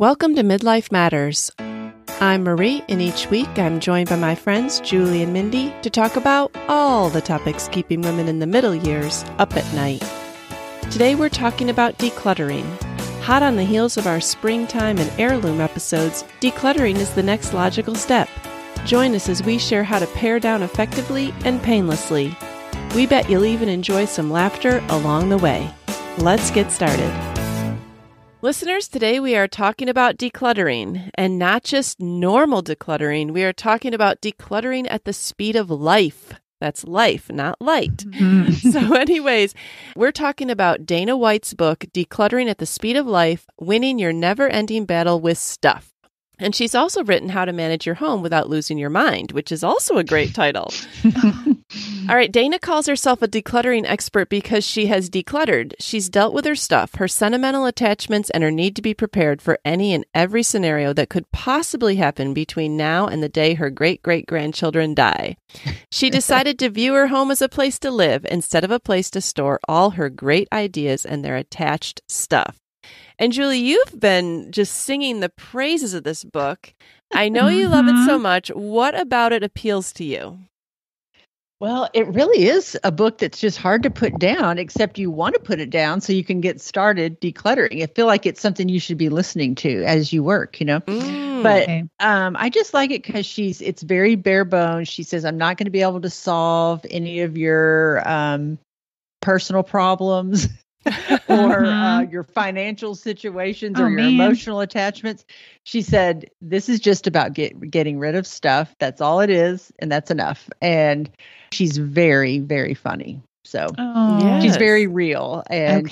Welcome to Midlife Matters. I'm Marie, and each week I'm joined by my friends Julie and Mindy to talk about all the topics keeping women in the middle years up at night. Today we're talking about decluttering. Hot on the heels of our springtime and heirloom episodes, decluttering is the next logical step. Join us as we share how to pare down effectively and painlessly. We bet you'll even enjoy some laughter along the way. Let's get started. Listeners, today we are talking about decluttering, and not just normal decluttering. We are talking about decluttering at the speed of life. That's life, not light. So anyways, we're talking about Dana White's book, Decluttering at the Speed of Life, Winning Your Never-Ending Battle with Stuff. And she's also written How to Manage Your Home Without Losing Your Mind, which is also a great title. All right, Dana calls herself a decluttering expert because she has decluttered. She's dealt with her stuff, her sentimental attachments, and her need to be prepared for any and every scenario that could possibly happen between now and the day her great-great-grandchildren die. She decided to view her home as a place to live instead of a place to store all her great ideas and their attached stuff. And Julie, you've been just singing the praises of this book. I know you love it so much. What about it appeals to you? Well, it really is a book that's just hard to put down, except you want to put it down so you can get started decluttering. I feel like it's something you should be listening to as you work, you know. But I just like it because it's very bare bones. She says, I'm not going to be able to solve any of your personal problems or your financial situations or your emotional attachments. She said, this is just about getting rid of stuff. That's all it is. And that's enough. And she's very, very funny. So she's very real. And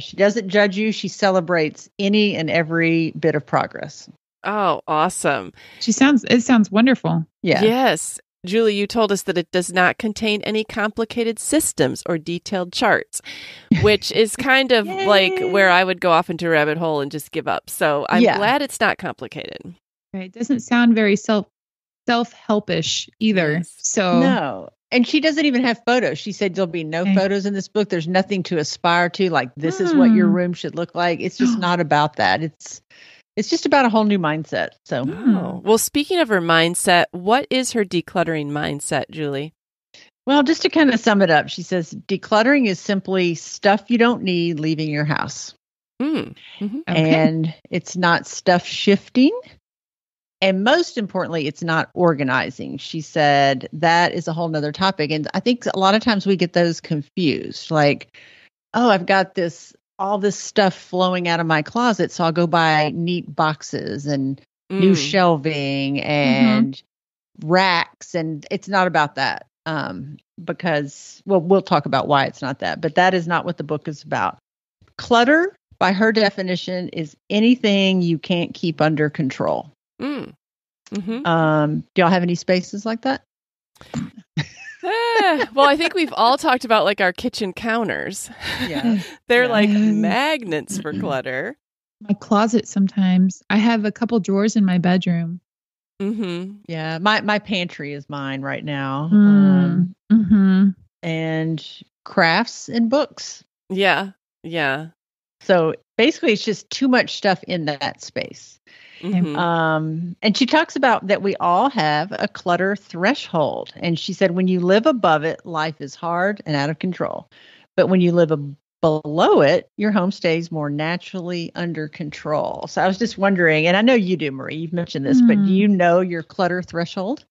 she doesn't judge you. She celebrates any and every bit of progress. Oh, awesome. It sounds wonderful. Yeah. Yes. Julie, you told us that it does not contain any complicated systems or detailed charts, which is kind of like where I would go off into a rabbit hole and just give up. So I'm glad it's not complicated. Right. It doesn't sound very self-helpish either. Yes. So no. And she doesn't even have photos. She said there'll be no photos in this book. There's nothing to aspire to, like this is what your room should look like. It's just not about that. It's just about a whole new mindset. So, well, speaking of her mindset, what is her decluttering mindset, Julie? Well, just to kind of sum it up, she says, decluttering is simply stuff you don't need leaving your house. And it's not stuff shifting. And most importantly, it's not organizing. She said that is a whole nother topic. And I think a lot of times we get those confused. Like, oh, I've got all this stuff flowing out of my closet. So I'll go buy neat boxes and new shelving and racks. And it's not about that because, well, we'll talk about why it's not that. But that is not what the book is about. Clutter, by her definition, is anything you can't keep under control. Do y'all have any spaces like that? Well, I think we've all talked about like our kitchen counters. Yeah. They're like magnets for clutter. My closet sometimes. I have a couple drawers in my bedroom. Yeah. My pantry is mine right now. And crafts and books. Yeah. Yeah. So basically it's just too much stuff in that space. And she talks about that we all have a clutter threshold. And she said, when you live above it, life is hard and out of control. But when you live below it, your home stays more naturally under control. So I was just wondering, and I know you do, Marie, you've mentioned this, but do you know your clutter threshold?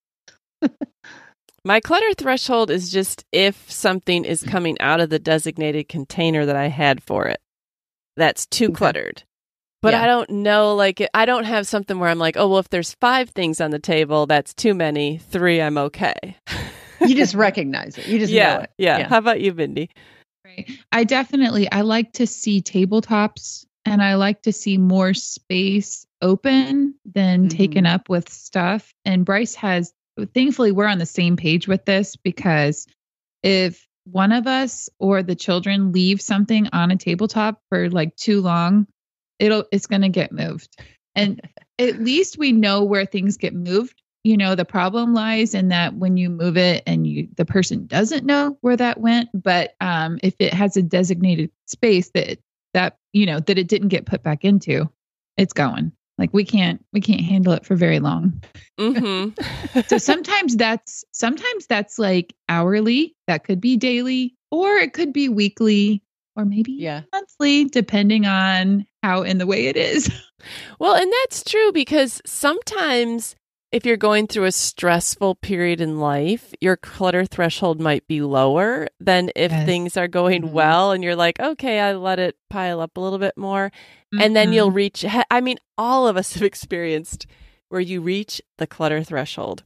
My clutter threshold is just if something is coming out of the designated container that I had for it, that's too cluttered. But I don't know, like, I don't have something where I'm like, oh, well, if there's 5 things on the table, that's too many. 3, I'm okay. You just recognize it. You just know it. Yeah. How about you, Mindy? Right. I like to see tabletops and I like to see more space open than taken up with stuff. And thankfully, we're on the same page with this because if one of us or the children leave something on a tabletop for like too long, it's going to get moved. And at least we know where things get moved. You know, the problem lies in that when you move it and the person doesn't know where that went. But if it has a designated space that it didn't get put back into, it's going. Like we can't handle it for very long. Mm-hmm. So sometimes that's like hourly, that could be daily, or it could be weekly, or maybe monthly, depending on how in the way it is. Well, and that's true because sometimes if you're going through a stressful period in life, your clutter threshold might be lower than if things are going well and you're like, okay, I let it pile up a little bit more. And then you'll reach, I mean, all of us have experienced where you reach the clutter threshold.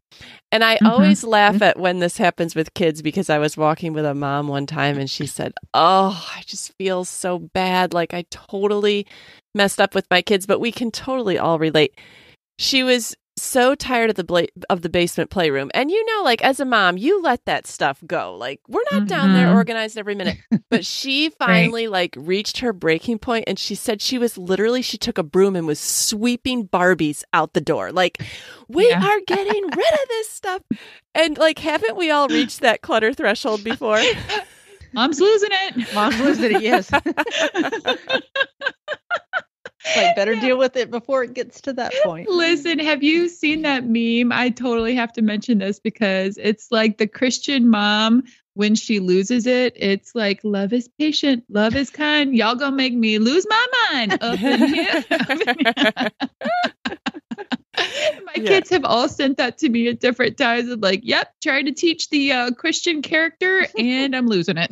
And I always laugh at when this happens with kids because I was walking with a mom one time and she said, oh, I just feel so bad. Like I totally messed up with my kids, but we can totally all relate. She was so tired of the basement playroom. And like as a mom, you let that stuff go. Like we're not down there organized every minute. But she finally like reached her breaking point and she said she took a broom and was sweeping Barbies out the door. Like we are getting rid of this stuff. And like haven't we all reached that clutter threshold before? Mom's losing it. Mom's losing it, yes. Like better deal with it before it gets to that point. Listen, have you seen that meme? I totally have to mention this because it's like the Christian mom when she loses it. It's like love is patient, love is kind. Y'all gonna make me lose my mind up in here. My kids have all sent that to me at different times. I'm like, yep, trying to teach the Christian character and I'm losing it.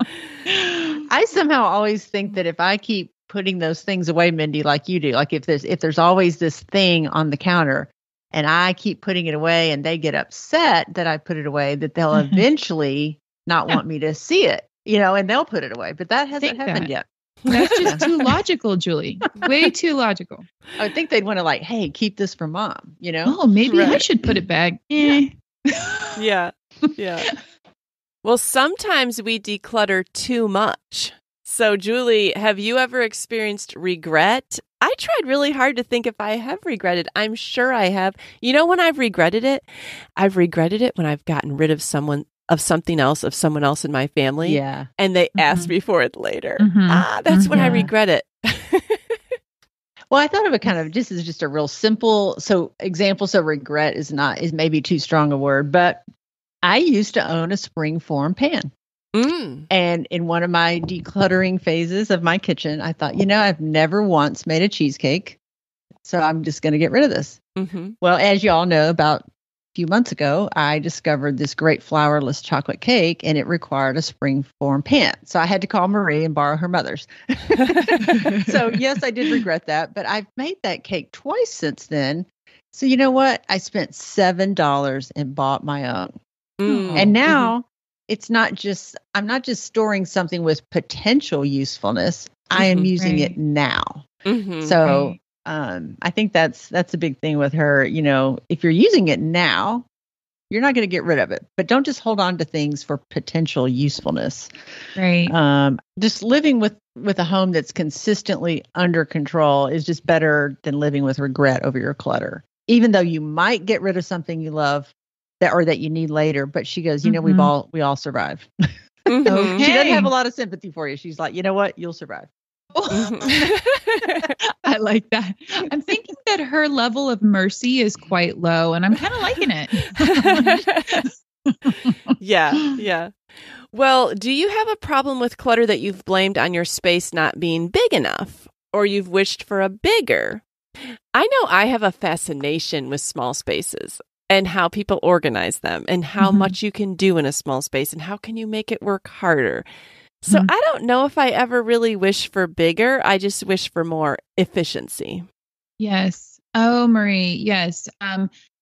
I somehow always think that if I keep putting those things away, Mindy, like you do, like if there's always this thing on the counter and I keep putting it away and they get upset that I put it away, that they'll eventually not want me to see it, and they'll put it away. But that hasn't happened yet. That's just too logical, Julie. Way too logical. I would think they'd want to like, hey, keep this for mom, Oh, maybe I should put it back. Yeah. Well, sometimes we declutter too much. So, Julie, have you ever experienced regret? I tried really hard to think if I have regretted. I'm sure I have. When I've regretted it? I've regretted it when I've gotten rid of someone else in my family. Yeah. And they asked me for it later. That's when I regret it. Well, I thought of it kind of just as just a real simple, examples of regret is maybe too strong a word, but I used to own a springform pan. And in one of my decluttering phases of my kitchen, I thought, I've never once made a cheesecake, so I'm just going to get rid of this. Well, as you all know, about a few months ago, I discovered this great flourless chocolate cake, and it required a springform pan. So I had to call Marie and borrow her mother's. So yes, I did regret that, but I've made that cake twice since then. So you know what? I spent $7 and bought my own. And now I'm not just storing something with potential usefulness. I am using it now. So I think that's a big thing with her. If you're using it now, you're not going to get rid of it, but don't just hold on to things for potential usefulness. Right. Just living with a home that's consistently under control is just better than living with regret over your clutter. Even though you might get rid of something you love that you need later, but she goes, we all survive. Okay. She doesn't have a lot of sympathy for you. She's like, you know what? You'll survive. I like that. I'm thinking that her level of mercy is quite low, and I'm kind of liking it. Yeah. Well, do you have a problem with clutter that you've blamed on your space not being big enough, or you've wished for a bigger? I know I have a fascination with small spaces and how people organize them and how much you can do in a small space and how can you make it work harder. So I don't know if I ever really wish for bigger. I just wish for more efficiency. Yes. Oh, Marie. Yes.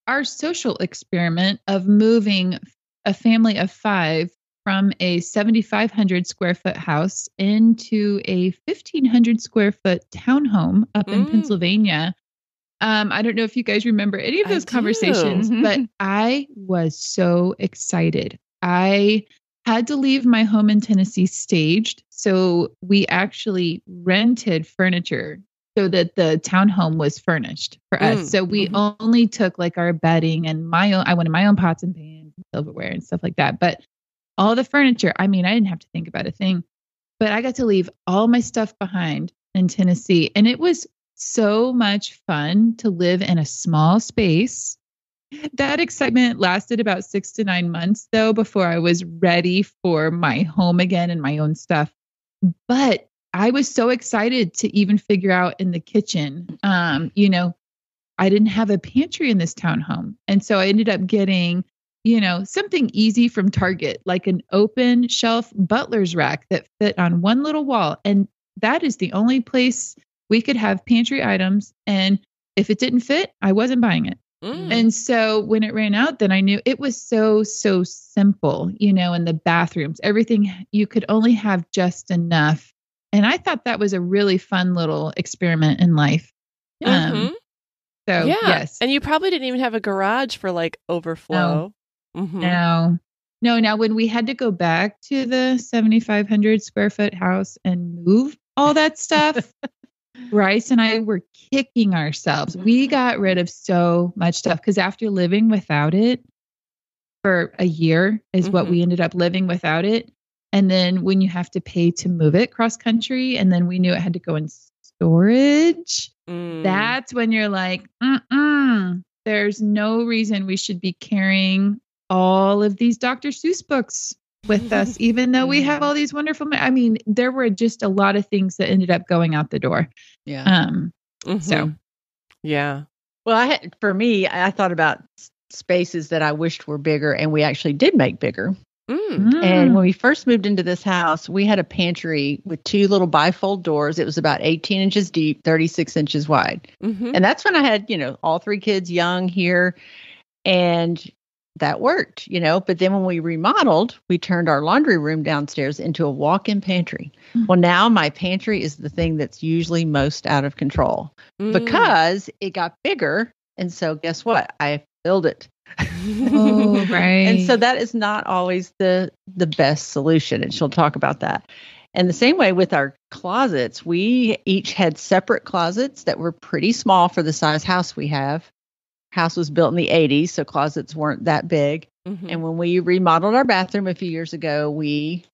Our social experiment of moving a family of 5 from a 7,500 square foot house into a 1,500 square foot townhome up in Pennsylvania. I don't know if you guys remember any of those conversations, but I was so excited. I had to leave my home in Tennessee staged. So we actually rented furniture so that the townhome was furnished for us. So we only took like our bedding and I wanted my own pots and pans and silverware and stuff like that. But all the furniture, I didn't have to think about a thing, but I got to leave all my stuff behind. in Tennessee. And it was so much fun to live in a small space. That excitement lasted about 6 to 9 months, though, before I was ready for my home again and my own stuff. But I was so excited to even figure out in the kitchen, I didn't have a pantry in this townhome. And so I ended up getting, something easy from Target, like an open shelf butler's rack that fit on one little wall. And that is the only place we could have pantry items. And if it didn't fit, I wasn't buying it. And so when it ran out, then I knew it was so simple, in the bathrooms, everything, you could only have just enough. And I thought that was a really fun little experiment in life. So, yes. And you probably didn't even have a garage for like overflow. No. Now, when we had to go back to the 7,500 square foot house and move all that stuff, Bryce and I were kicking ourselves. We got rid of so much stuff because after living without it for a year is what we ended up living without it. And then when you have to pay to move it cross country, and then we knew it had to go in storage. That's when you're like, there's no reason we should be carrying all of these Dr. Seuss books with us, even though we have all these wonderful, there were just a lot of things that ended up going out the door. Yeah. So. Yeah. Well, for me, I thought about spaces that I wished were bigger, and we actually did make bigger. And when we first moved into this house, we had a pantry with 2 little bifold doors. It was about 18 inches deep, 36 inches wide. And that's when I had, all 3 kids young here, and that worked, But then when we remodeled, we turned our laundry room downstairs into a walk-in pantry. Well, now my pantry is the thing that's usually most out of control because it got bigger. And so guess what? I filled it. Oh, right. And so that is not always the best solution. And she'll talk about that. And the same way with our closets, we each had separate closets that were pretty small for the size house we have. House was built in the 80s, so closets weren't that big. And when we remodeled our bathroom a few years ago, we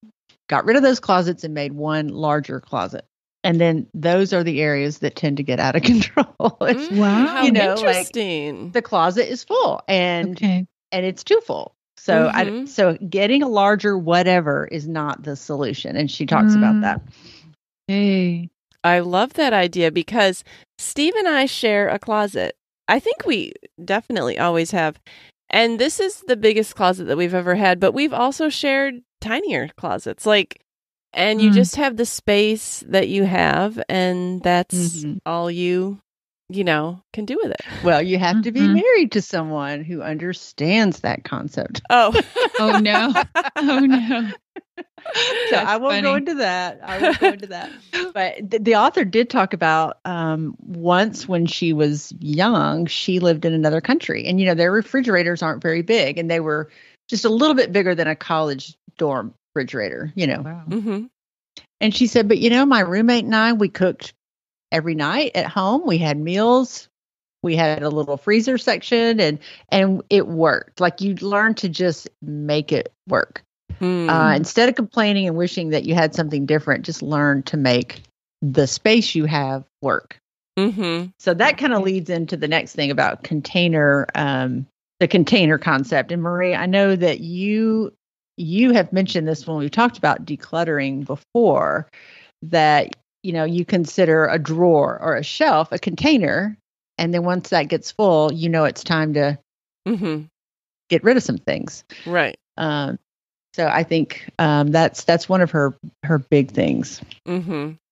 got rid of those closets and made one larger closet. And then those are the areas that tend to get out of control. Wow, interesting. Like the closet is full and it's too full. So so getting a larger whatever is not the solution. And she talks about that. Hey, I love that idea because Steve and I share a closet. I think we definitely always have. And this is the biggest closet that we've ever had, but we've also shared tinier closets. And you just have the space that you have, and that's all you can do with it. Well, you have to be married to someone who understands that concept. Oh, oh no. So I won't go into that. But the author did talk about once when she was young, she lived in another country. And, their refrigerators aren't very big. And they were just a little bit bigger than a college dorm refrigerator, Wow. And she said, but, my roommate and I, we cooked every night at home. We had meals. We had a little freezer section and it worked. Like you learn to just make it work. Instead of complaining and wishing that you had something different, just learn to make the space you have work. So that kind of leads into the next thing about the container concept. And Marie, I know that you have mentioned this when we talked about decluttering before, that, you consider a drawer or a shelf a container. And then once that gets full, it's time to get rid of some things. Right. So I think that's one of her big things.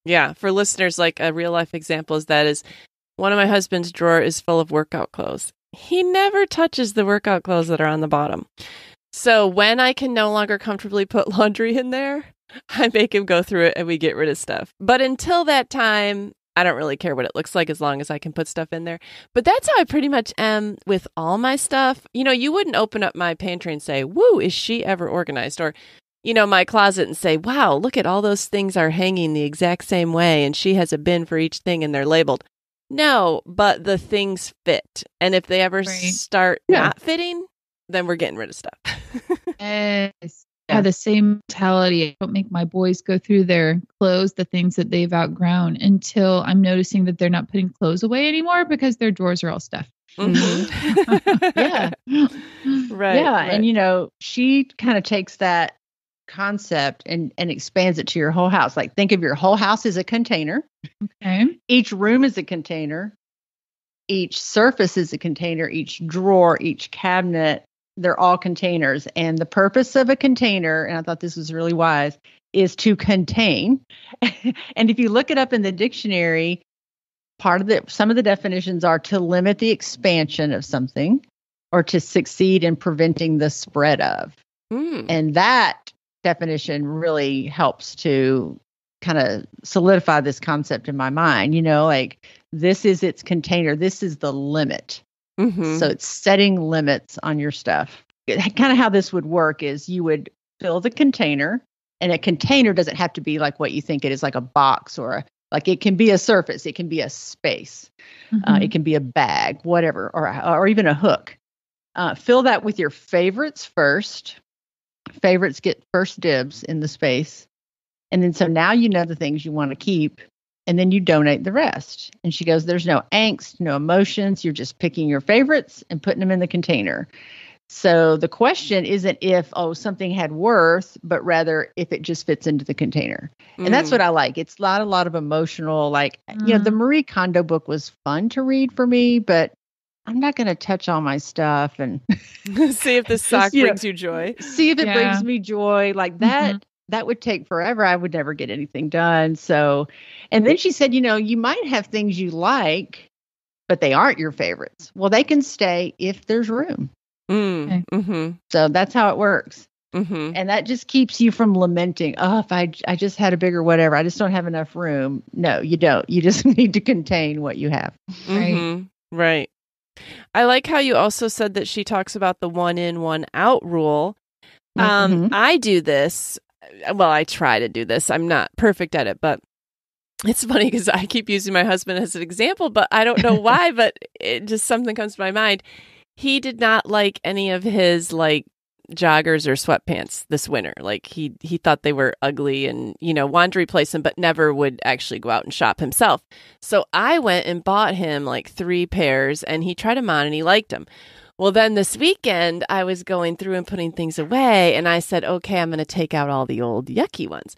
Yeah. For listeners, like a real life example is one of my husband's drawer is full of workout clothes. He never touches the workout clothes that are on the bottom. So when I can no longer comfortably put laundry in there, I make him go through it and we get rid of stuff. But until that time, I don't really care what it looks like as long as I can put stuff in there. But that's how I pretty much am with all my stuff. You wouldn't open up my pantry and say, woo, is she ever organized? Or, my closet and say, wow, look at all those things are hanging the exact same way. And she has a bin for each thing and they're labeled. No, but the things fit. And if they ever start not fitting, then we're getting rid of stuff. Yes. have the same mentality. I don't make my boys go through their clothes, the things that they've outgrown, until I'm noticing that they're not putting clothes away anymore because their drawers are all stuffed. Mm-hmm. Yeah. Right. Yeah. Right. And, she kind of takes that concept and expands it to your whole house. Like, think of your whole house as a container. Okay. Each room is a container. Each surface is a container. Each drawer, each cabinet, they're all containers. And the purpose of a container, and I thought this was really wise, is to contain. And if you look it up in the dictionary, some of the definitions are to limit the expansion of something or to succeed in preventing the spread of. And that definition really helps to kind of solidify this concept in my mind. Like, this is its container. This is the limit. Mm-hmm. So it's setting limits on your stuff. Kind of how this would work is you would fill the container, and a container doesn't have to be like what you think it is, like a box like it can be a surface. It can be a space. Mm-hmm. It can be a bag, whatever, or even a hook. Fill that with your favorites first. Favorites get first dibs in the space. And then so now you know the things you want to keep, and then you donate the rest. And she goes, there's no angst, no emotions. You're just picking your favorites and putting them in the container. So the question isn't if, something had worth, but rather if it just fits into the container. And that's what I like. It's not a lot of emotional, the Marie Kondo book was fun to read for me, but I'm not going to touch all my stuff and see if this sock brings you joy. See if it brings me joy. Like that. Mm-hmm. That would take forever. I would never get anything done. So, and then she said, you might have things you like, but they aren't your favorites. Well, they can stay if there's room. Okay. Mm-hmm. So that's how it works. Mm-hmm. And that just keeps you from lamenting, if I just had a bigger whatever, I just don't have enough room. No, you don't. You just need to contain what you have. Mm-hmm. Right. I like how you also said that she talks about the 1 in, 1 out rule. I do this. Well, I try to do this. I'm not perfect at it, but it's funny because I keep using my husband as an example, but I don't know why, but it just something comes to my mind. He did not like any of his joggers or sweatpants this winter. Like he thought they were ugly and, wanted to replace them, but never would actually go out and shop himself. So I went and bought him 3 pairs, and he tried them on and he liked them. Well, then this weekend I was going through and putting things away, and I said, okay, I'm going to take out all the old yucky ones.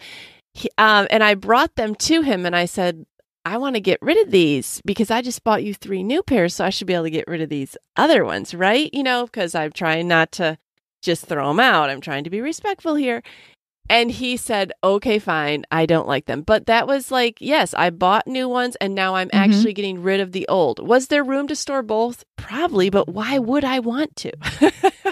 And I brought them to him and I said, I want to get rid of these because I just bought you 3 new pairs. So I should be able to get rid of these other ones, right? Because I'm trying not to just throw them out. I'm trying to be respectful here. And he said, okay, fine. I don't like them. But that was yes, I bought new ones and now I'm actually getting rid of the old. Was there room to store both? Probably, but why would I want to?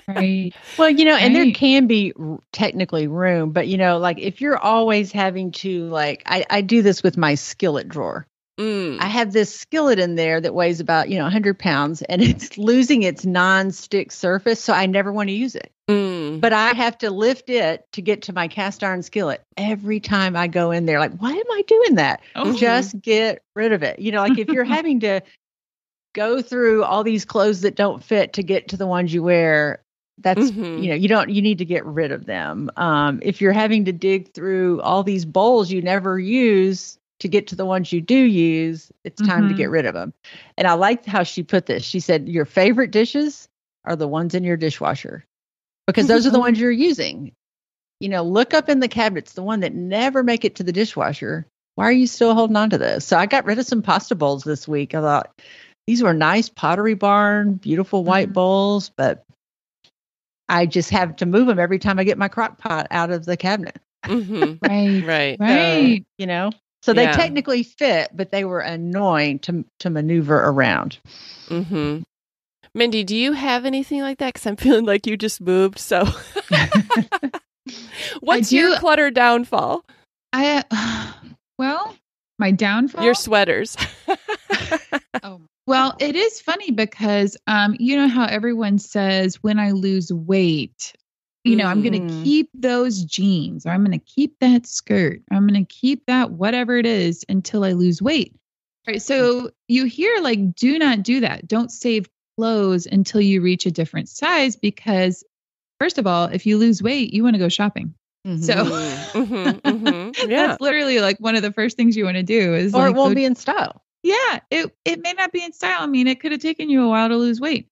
Right. Well, and there can be technically room, but if you're always having to I do this with my skillet drawer. I have this skillet in there that weighs about, 100 pounds, and it's losing its non-stick surface. So I never want to use it. But I have to lift it to get to my cast iron skillet every time I go in there. Why am I doing that? Just get rid of it. If you're having to go through all these clothes that don't fit to get to the ones you wear, that's, you need to get rid of them. If you're having to dig through all these bowls you never use to get to the ones you do use, it's time to get rid of them. And I liked how she put this. She said, your favorite dishes are the ones in your dishwasher because those are the ones you're using. Look up in the cabinets, the one that never make it to the dishwasher. Why are you still holding on to this? So I got rid of some pasta bowls this week. I thought these were nice Pottery Barn, beautiful white bowls, but I just have to move them every time I get my crock pot out of the cabinet. Right. So they technically fit, but they were annoying to maneuver around. Mindy, do you have anything like that? Because I'm feeling like you just moved. So what's your clutter downfall? My downfall? Your sweaters. Well, it is funny because, you know how everyone says when I lose weight, I'm going to keep those jeans, or I'm going to keep that skirt, or I'm going to keep that whatever it is until I lose weight. Right. So you hear do not do that. Don't save clothes until you reach a different size, because first of all, if you lose weight, you want to go shopping. Mm-hmm. So that's literally like one of the first things you want to do is or it won't be in style. Yeah, it may not be in style. I mean, it could have taken you a while to lose weight.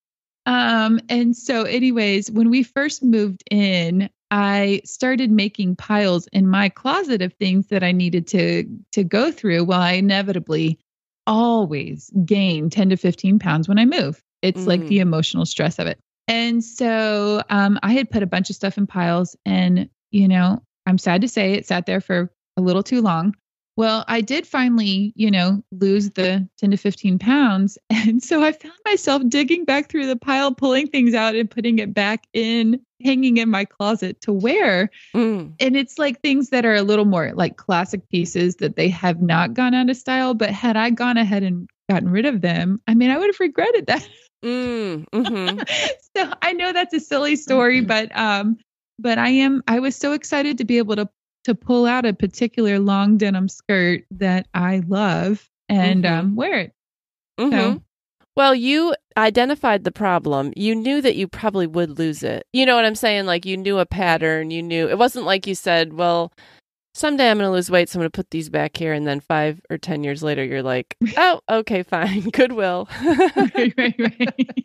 And so anyways, when we first moved in, I started making piles in my closet of things that I needed to go through. Well, I inevitably always gain 10 to 15 pounds when I move. It's like the emotional stress of it. And so I had put a bunch of stuff in piles and, I'm sad to say it sat there for a little too long. Well, I did finally, lose the 10 to 15 pounds. And so I found myself digging back through the pile, pulling things out and putting it back in, hanging in my closet to wear. And it's like things that are a little more like classic pieces that they have not gone out of style. But had I gone ahead and gotten rid of them, I mean, I would have regretted that. So I know that's a silly story, but I was so excited to be able to pull out a particular long denim skirt that I love and wear it. So. Well, you identified the problem. You knew that you probably would lose it. You know what I'm saying? Like you knew a pattern. You knew it wasn't like you said, well, someday I'm going to lose weight, so I'm going to put these back here. And then 5 or 10 years later, you're like, oh, okay, fine. Goodwill. Right.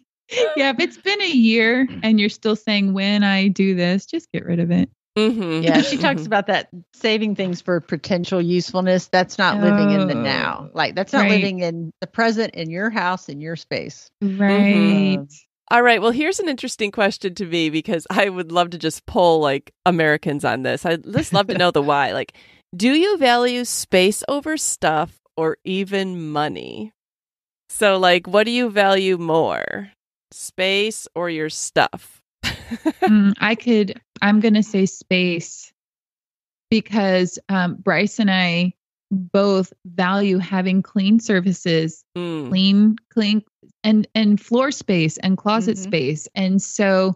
Yeah, if it's been a year and you're still saying, when I do this, just get rid of it. Yeah, she talks about that saving things for potential usefulness. That's not living in the now. Like that's not living in the present in your house, in your space. Right. All right. Well, here's an interesting question to me because I would love to just poll like Americans on this. I'd just love to know the why. Like, do you value space over stuff or even money? So like, what do you value more? Space or your stuff? I'm going to say space because Bryce and I both value having clean surfaces, clean and floor space and closet space. And so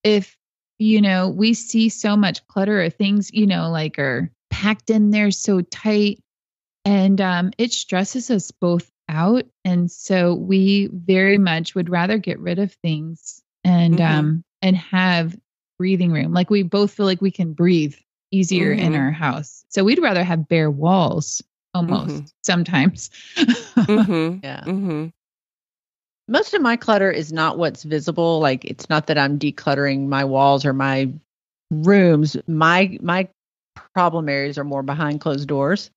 if, we see so much clutter or things, like are packed in there so tight and it stresses us both out. And so we very much would rather get rid of things and have breathing room. Like we both feel like we can breathe easier in our house. So we'd rather have bare walls almost sometimes. Yeah. Most of my clutter is not what's visible. Like it's not that I'm decluttering my walls or my rooms. My problem areas are more behind closed doors.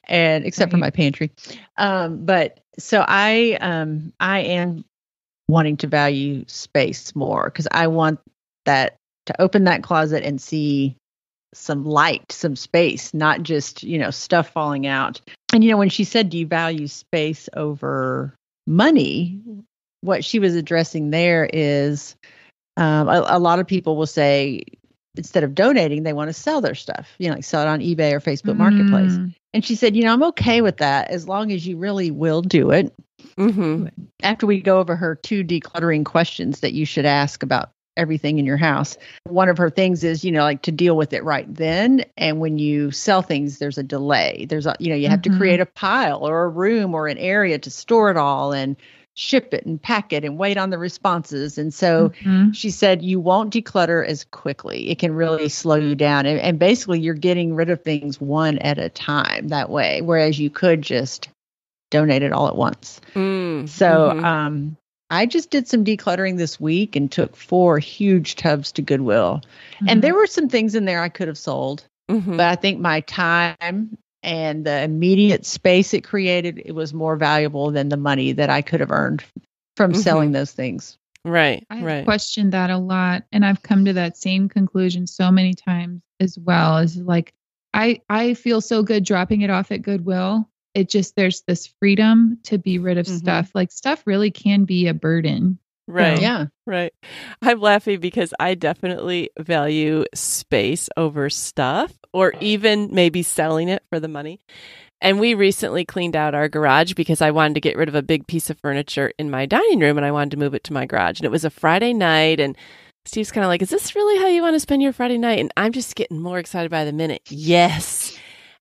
And except for my pantry. But so I am wanting to value space more because I want that to open that closet and see some light, some space, not just, stuff falling out. And, when she said, do you value space over money? What she was addressing there is a lot of people will say, instead of donating, they want to sell their stuff, like sell it on eBay or Facebook Marketplace. And she said, I'm okay with that as long as you really will do it. After we go over her 2 decluttering questions that you should ask about everything in your house, one of her things is, like to deal with it right then. And when you sell things, there's a delay. There's you have to create a pile or a room or an area to store it all and ship it and pack it and wait on the responses. And so she said, you won't declutter as quickly. It can really slow you down. And basically you're getting rid of things one at a time that way, whereas you could just donate it all at once. So I just did some decluttering this week and took 4 huge tubs to Goodwill. And there were some things in there I could have sold, but I think my time and the immediate space it created, it was more valuable than the money that I could have earned from selling those things. Right. I've questioned that a lot. And I've come to that same conclusion so many times as well. Is like, I feel so good dropping it off at Goodwill. It just, there's this freedom to be rid of stuff. Like stuff really can be a burden. Right. So. Yeah. Right. I'm laughing because I definitely value space over stuff or even maybe selling it for the money. And we recently cleaned out our garage because I wanted to get rid of a big piece of furniture in my dining room and I wanted to move it to my garage. And it was a Friday night and Steve's kind of like, is this really how you want to spend your Friday night? And I'm just getting more excited by the minute. Yes.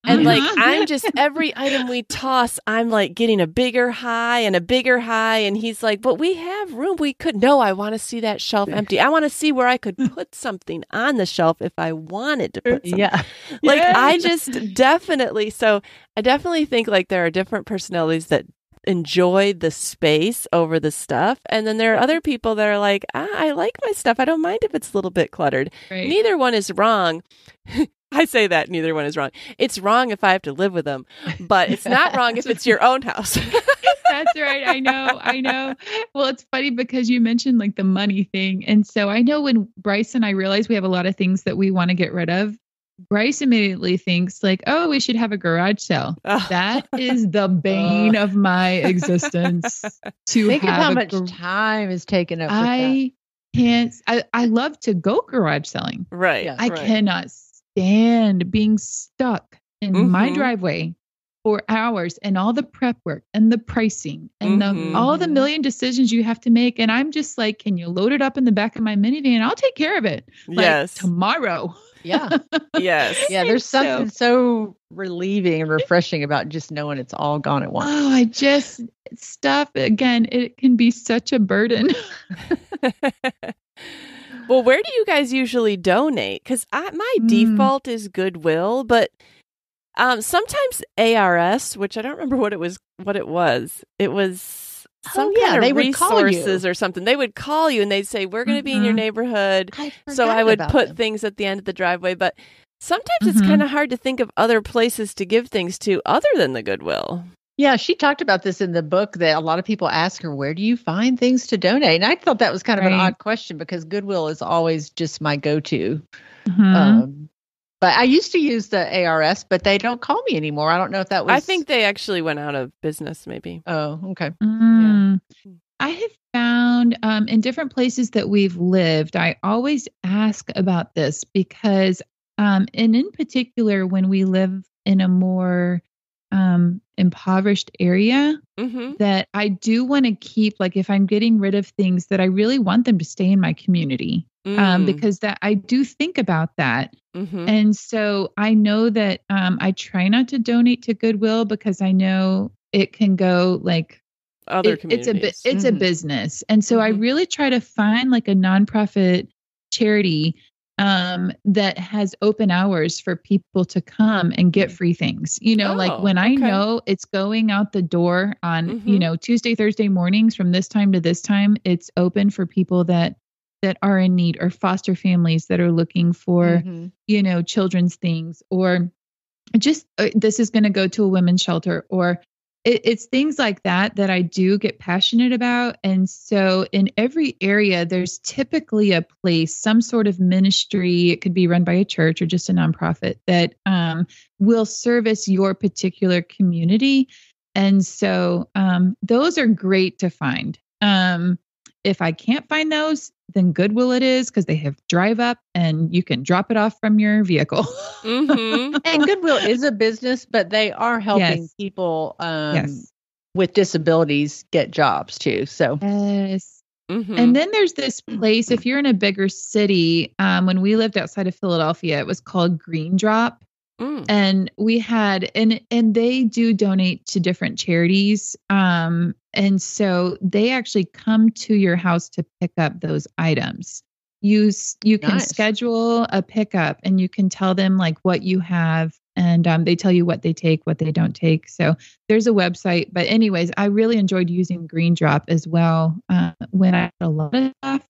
And like, I'm just, every item we toss, I'm like getting a bigger high. And he's like, but we have room. No, I want to see that shelf empty. I want to see where I could put something on the shelf if I wanted to put something. Yeah. Like, I definitely think like there are different personalities that enjoy the space over the stuff. And then there are other people that are like, I like my stuff. I don't mind if it's a little bit cluttered. Right. Neither one is wrong. I say that neither one is wrong. It's wrong if I have to live with them, but it's not wrong if it's your own house. That's right. I know. Well, it's funny because you mentioned like the money thing. And so I know when Bryce and I realize we have a lot of things that we want to get rid of, Bryce immediately thinks like, oh, we should have a garage sale. That is the bane of my existence. To think of how much time is taken up. I love to go garage selling. Right. I cannot stand being stuck in my driveway for hours and all the prep work and the pricing and all the million decisions you have to make. And I'm just like, can you load it up in the back of my minivan? I'll take care of it. Like, tomorrow. Yeah. Yes. Yeah. There's something so relieving and refreshing about just knowing it's all gone at once. Oh, stuff again, it can be such a burden. Well, where do you guys usually donate? Because my default is Goodwill, but sometimes ARS, which I don't remember what it was. It was some kind of resources or something. They would call you and they'd say, we're going to be in your neighborhood. So I would put things at the end of the driveway. But sometimes it's kind of hard to think of other places to give things to other than the Goodwill. Yeah, she talked about this in the book that a lot of people ask her, where do you find things to donate? And I thought that was kind of an odd question because Goodwill is always just my go-to. But I used to use the ARS, but they don't call me anymore. I don't know if that was... I think they actually went out of business, maybe. Oh, okay. Yeah. I have found in different places that we've lived, I always ask about this because, and in particular, when we live in a more impoverished area, that I do want to keep, like if I'm getting rid of things, that I really want them to stay in my community. Because that I do think about that. And so I know that I try not to donate to Goodwill because I know it can go like other communities. It's a business. And so I really try to find like a nonprofit charity that has open hours for people to come and get free things. Like when I know it's going out the door on, Tuesday, Thursday mornings from this time to this time, it's open for people that are in need or foster families that are looking for, children's things, or just this is going to go to a women's shelter, or it's things like that I do get passionate about. And so in every area, there's typically a place, some sort of ministry. It could be run by a church or just a nonprofit that will service your particular community. And so those are great to find. If I can't find those, then Goodwill it is, because they have drive up and you can drop it off from your vehicle. And Goodwill is a business, but they are helping people with disabilities get jobs too. So And then there's this place, if you're in a bigger city, when we lived outside of Philadelphia, it was called Green Drop. And we had, and they do donate to different charities. And so they actually come to your house to pick up those items. You can schedule a pickup and you can tell them like what you have, and they tell you what they take, what they don't take. So there's a website. But anyways, I really enjoyed using Green Drop as well when I had a lot of stuff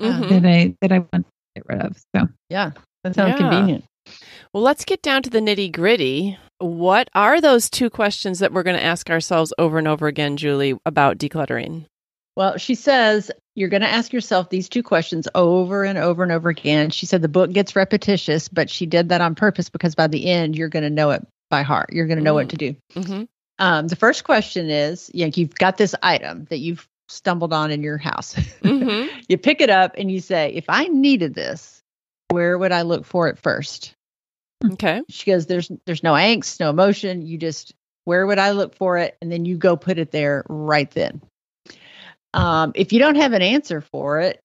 that I want to get rid of. So yeah, that sounds convenient. Well, let's get down to the nitty gritty. What are those two questions that we're going to ask ourselves over and over again, Julie, about decluttering? Well, she says you're going to ask yourself these two questions over and over and over again. She said the book gets repetitious, but she did that on purpose because by the end, you're going to know it by heart. You're going to know what to do. The first question is, you've got this item that you've stumbled on in your house. You pick it up and you say, if I needed this, where would I look for it first? Okay. She goes, there's no angst, no emotion. You just, where would I look for it? And then you go put it there right then. If you don't have an answer for it,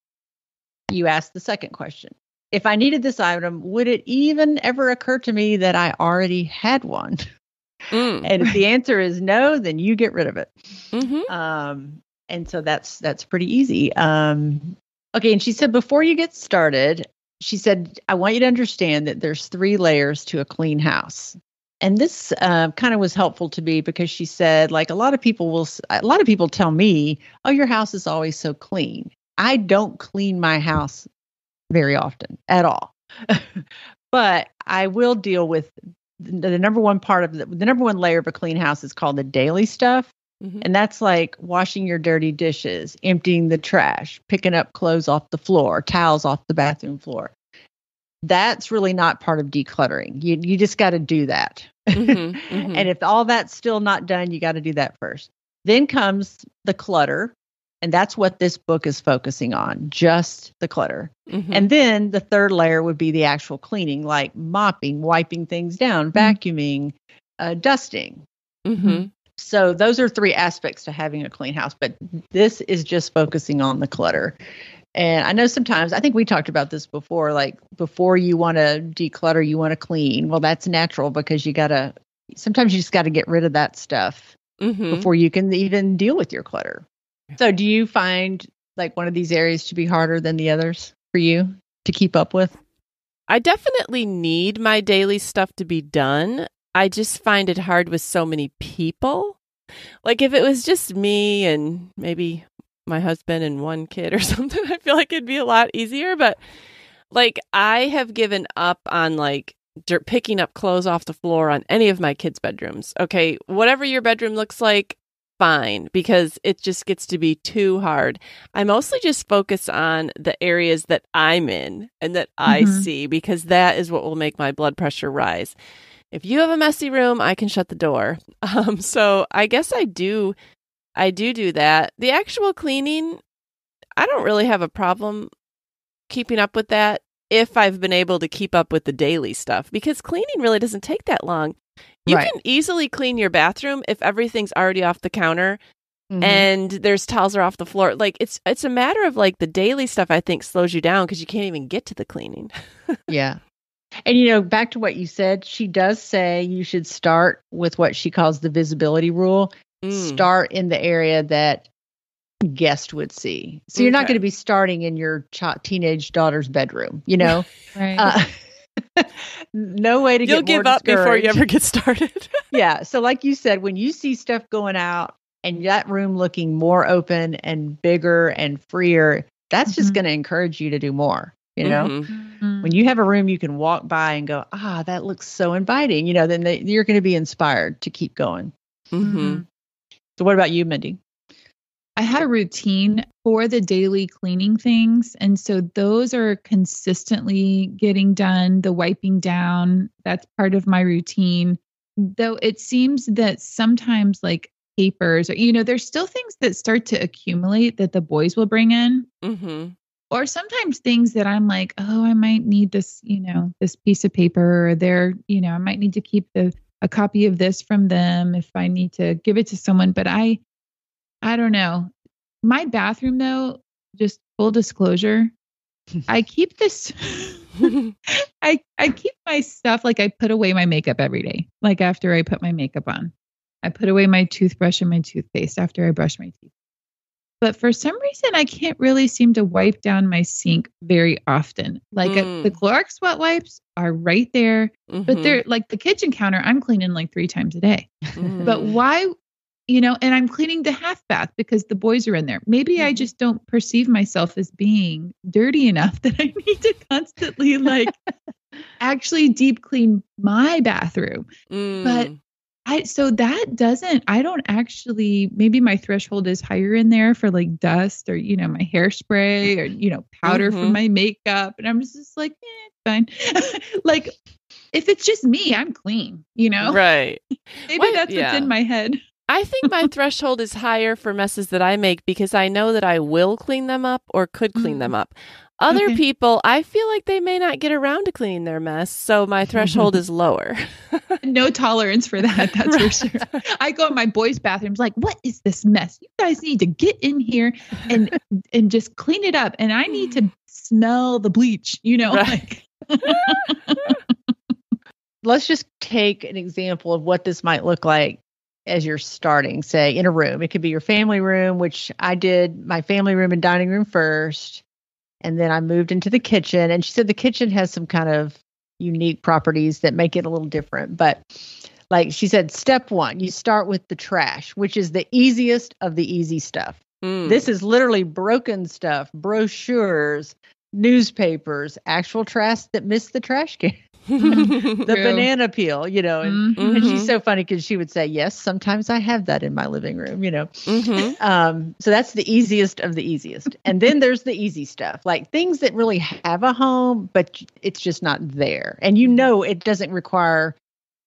you ask the second question. if I needed this item, would it even ever occur to me that I already had one? And if the answer is no, then you get rid of it. And so that's pretty easy. Okay. And she said, before you get started, she said, I want you to understand that there's 3 layers to a clean house. And this kind of was helpful to me because she said, like, a lot of people tell me, oh, your house is always so clean. I don't clean my house very often at all. But I will deal with the number one part of the number one layer of a clean house is called the daily stuff. And that's like washing your dirty dishes, emptying the trash, picking up clothes off the floor, towels off the bathroom floor. That's really not part of decluttering. You just got to do that. And if all that's still not done, you got to do that first. Then comes the clutter. And that's what this book is focusing on, just the clutter. And then the third layer would be the actual cleaning, like mopping, wiping things down, vacuuming, dusting. So those are 3 aspects to having a clean house. But this is just focusing on the clutter. And I know sometimes, I think we talked about this before, like before you want to declutter, you want to clean. Well, that's natural because sometimes you just got to get rid of that stuff before you can even deal with your clutter. So do you find like one of these areas to be harder than the others for you to keep up with? I definitely need my daily stuff to be done. I just find it hard with so many people. Like if it was just me and maybe my husband and 1 kid or something, I feel like it'd be a lot easier. But like I have given up on like picking up clothes off the floor on any of my kids' bedrooms. Okay, whatever your bedroom looks like, fine, because it just gets to be too hard. I mostly just focus on the areas that I'm in and that I see, because that is what will make my blood pressure rise. If you have a messy room, I can shut the door. So I guess I do that. The actual cleaning, I don't really have a problem keeping up with that if I've been able to keep up with the daily stuff, because cleaning really doesn't take that long. You can easily clean your bathroom if everything's already off the counter and there's towels are off the floor. Like it's a matter of like the daily stuff, I think, slows you down because you can't even get to the cleaning. Yeah. And, back to what you said, she does say you should start with what she calls the visibility rule. Start in the area that guest would see. So you're not going to be starting in your teenage daughter's bedroom, Right. No way to You'll get more give up before you ever get started. Yeah. So like you said, when you see stuff going out and that room looking more open and bigger and freer, that's just going to encourage you to do more, When you have a room you can walk by and go, that looks so inviting, then you're going to be inspired to keep going. So what about you, Mindy? I had a routine for the daily cleaning things. And so those are consistently getting done. The wiping down, that's part of my routine. Though it seems that sometimes like papers or, there's still things that start to accumulate that the boys will bring in. Or sometimes things that I'm like, I might need this, this piece of paper, or I might need to keep a copy of this from them if I need to give it to someone. But I don't know. My bathroom, though, just full disclosure, I keep this. I keep my stuff, like I put away my makeup every day. Like after I put my makeup on, I put away my toothbrush and my toothpaste after I brush my teeth. But for some reason, I can't really seem to wipe down my sink very often. Like the Clorox sweat wipes are right there, but they're like the kitchen counter. I'm cleaning like 3 times a day. But why? And I'm cleaning the half bath because the boys are in there. Maybe I just don't perceive myself as being dirty enough that I need to constantly actually deep clean my bathroom. But I don't actually, maybe my threshold is higher in there for like dust or, my hairspray or, powder from my makeup. And I'm just like, it's fine. Like if it's just me, I'm clean, Right. Maybe that's what's in my head. I think my threshold is higher for messes that I make because I know that I will clean them up or could clean them up. Other people, I feel like they may not get around to cleaning their mess, so my threshold is lower. No tolerance for that, that's for sure. I go in my boys' bathrooms like, what is this mess? You guys need to get in here and just clean it up. And I need to smell the bleach, Right. like. Let's just take an example of what this might look like as you're starting, say, in a room. It could be your family room, which I did my family room and dining room first. And then I moved into the kitchen. And she said the kitchen has some kind of unique properties that make it a little different. But like she said, step one, you start with the trash, which is the easiest of the easy stuff. This is literally broken stuff, brochures, newspapers, actual trash that missed the trash can. The banana peel, and she's so funny because she would say, yes, sometimes I have that in my living room, so that's the easiest of the easiest. And then there's the easy stuff, like things that really have a home, but it's just not there. And it doesn't require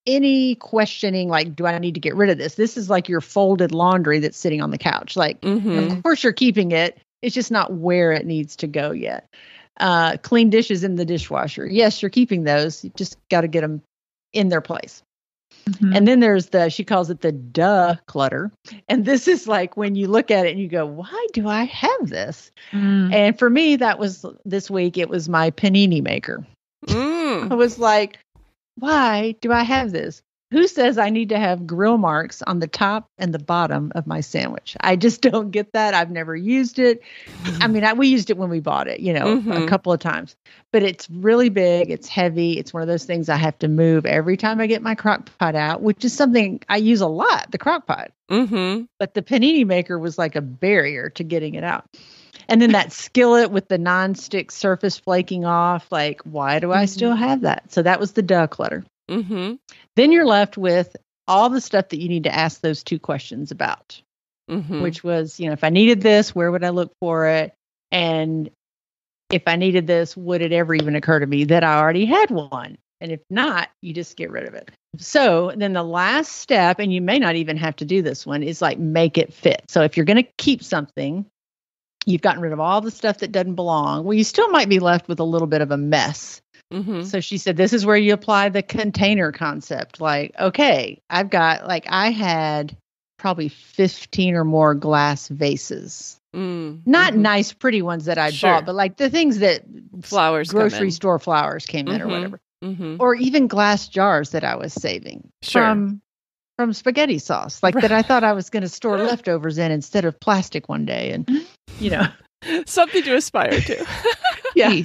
any questioning, like, do I need to get rid of this? This is like your folded laundry that's sitting on the couch. Like, of course you're keeping it. It's just not where it needs to go yet. Clean dishes in the dishwasher. Yes, you're keeping those. You just got to get them in their place. And then there's she calls it the clutter. And this is like when you look at it and you go, why do I have this? And for me, that was this week, it was my panini maker. I was like, why do I have this? Who says I need to have grill marks on the top and the bottom of my sandwich? I just don't get that. I've never used it. I mean, we used it when we bought it, a couple of times. But it's really big. It's heavy. It's one of those things I have to move every time I get my crock pot out, which is something I use a lot, the crock pot. But the panini maker was like a barrier to getting it out. And then that skillet with the nonstick surface flaking off, like, why do I still have that? So that was the clutter. Then you're left with all the stuff that you need to ask those two questions about, which was, if I needed this, where would I look for it? And if I needed this, would it ever even occur to me that I already had one? And if not, you just get rid of it. So then the last step, and you may not even have to do this one, is like make it fit. So if you're going to keep something, you've gotten rid of all the stuff that doesn't belong. Well, you still might be left with a little bit of a mess. So she said, this is where you apply the container concept. Like, okay, I had probably 15 or more glass vases. Not nice, pretty ones that I bought, but like the things that grocery store flowers came in or whatever. Or even glass jars that I was saving from spaghetti sauce, like that I thought I was going to store leftovers in instead of plastic one day. And, something to aspire to. Yeah.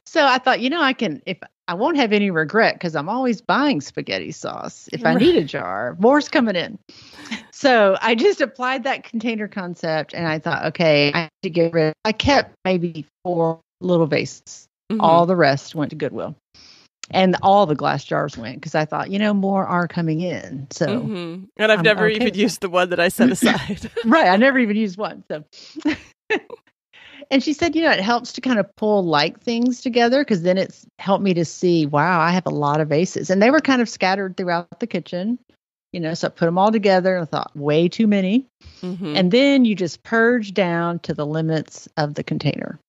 So I thought, I won't have any regret because I'm always buying spaghetti sauce. If I need a jar, more's coming in. So I just applied that container concept and I thought, okay, I have to get rid. I kept maybe 4 little vases. All the rest went to Goodwill. And all the glass jars went because I thought, more are coming in. So, and I've never even used the one that I set aside. Right. I never even used one. So, and she said, it helps to kind of pull like things together because then it's helped me to see, wow, I have a lot of vases. And they were kind of scattered throughout the kitchen, so I put them all together and I thought way too many. And then you just purge down to the limits of the container.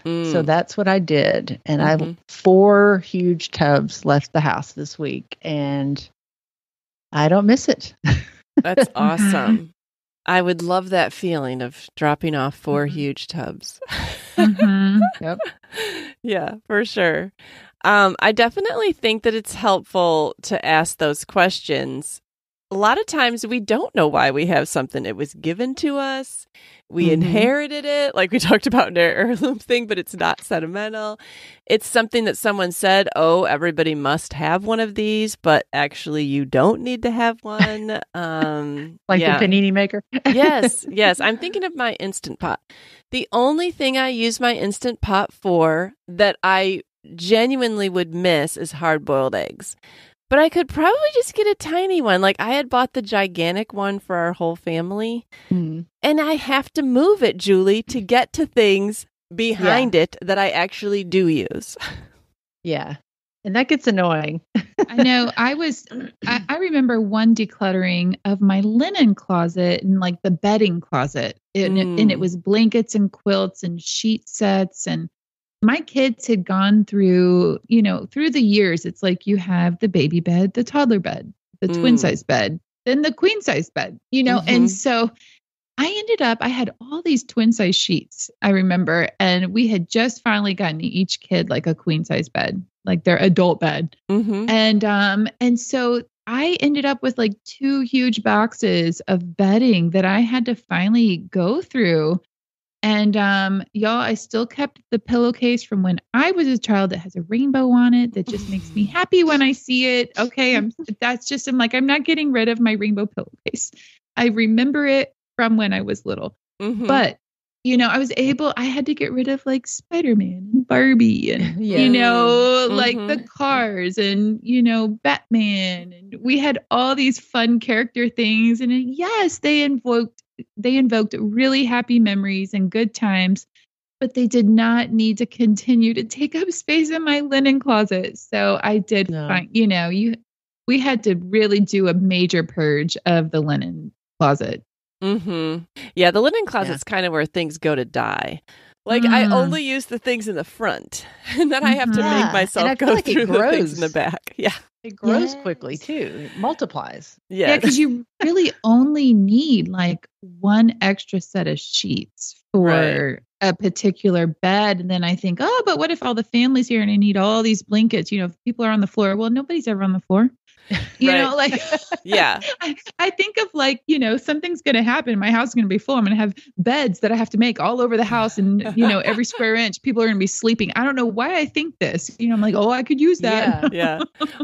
So that's what I did. And I 4 huge tubs left the house this week and I don't miss it. That's awesome. I would love that feeling of dropping off 4 huge tubs. Yep. Yeah, for sure. I definitely think that it's helpful to ask those questions. A lot of times we don't know why we have something. It was given to us. We inherited it, like we talked about in our heirloom thing, but it's not sentimental. It's something that someone said, oh, everybody must have one of these, but actually you don't need to have one. Like the panini maker? Yes. I'm thinking of my Instant Pot. The only thing I use my Instant Pot for that I genuinely would miss is hard-boiled eggs. But I could probably just get a tiny one. Like I had bought the gigantic one for our whole family. And I have to move it, Julie, to get to things behind it that I actually do use. Yeah. And that gets annoying. I know. I remember one decluttering of my linen closet and like the bedding closet. And it was blankets and quilts and sheet sets. And my kids had gone through, through the years, it's like you have the baby bed, the toddler bed, the twin size bed, then the queen size bed, and so I had all these twin size sheets, I remember, and we had just finally gotten each kid like a queen size bed, like their adult bed. Mm-hmm. And so I ended up with like 2 huge boxes of bedding that I had to finally go through. And y'all, I still kept the pillowcase from when I was a child that has a rainbow on it that just makes me happy when I see it. Okay, I'm like, I'm not getting rid of my rainbow pillowcase. I remember it from when I was little. Mm-hmm. But, I had to get rid of like Spider-Man and Barbie and, like the cars and, Batman. And we had all these fun character things. And yes, they invoked really happy memories and good times, but they did not need to continue to take up space in my linen closet. So I did find, we had to really do a major purge of the linen closet. Mm-hmm. Yeah, the linen closet's kind of where things go to die. Like I only use the things in the front, and then I have to make myself go through the things in the back. Yeah. It grows quickly too. It multiplies. Yes. Yeah, because you really only need like one extra set of sheets for a particular bed. And then I think, oh, but what if all the family's here and I need all these blankets? If people are on the floor, well, nobody's ever on the floor. Yeah. I think of like, something's going to happen. My house is going to be full. I'm going to have beds that I have to make all over the house. And, every square inch, people are going to be sleeping. I don't know why I think this. I'm like, oh, I could use that. Yeah.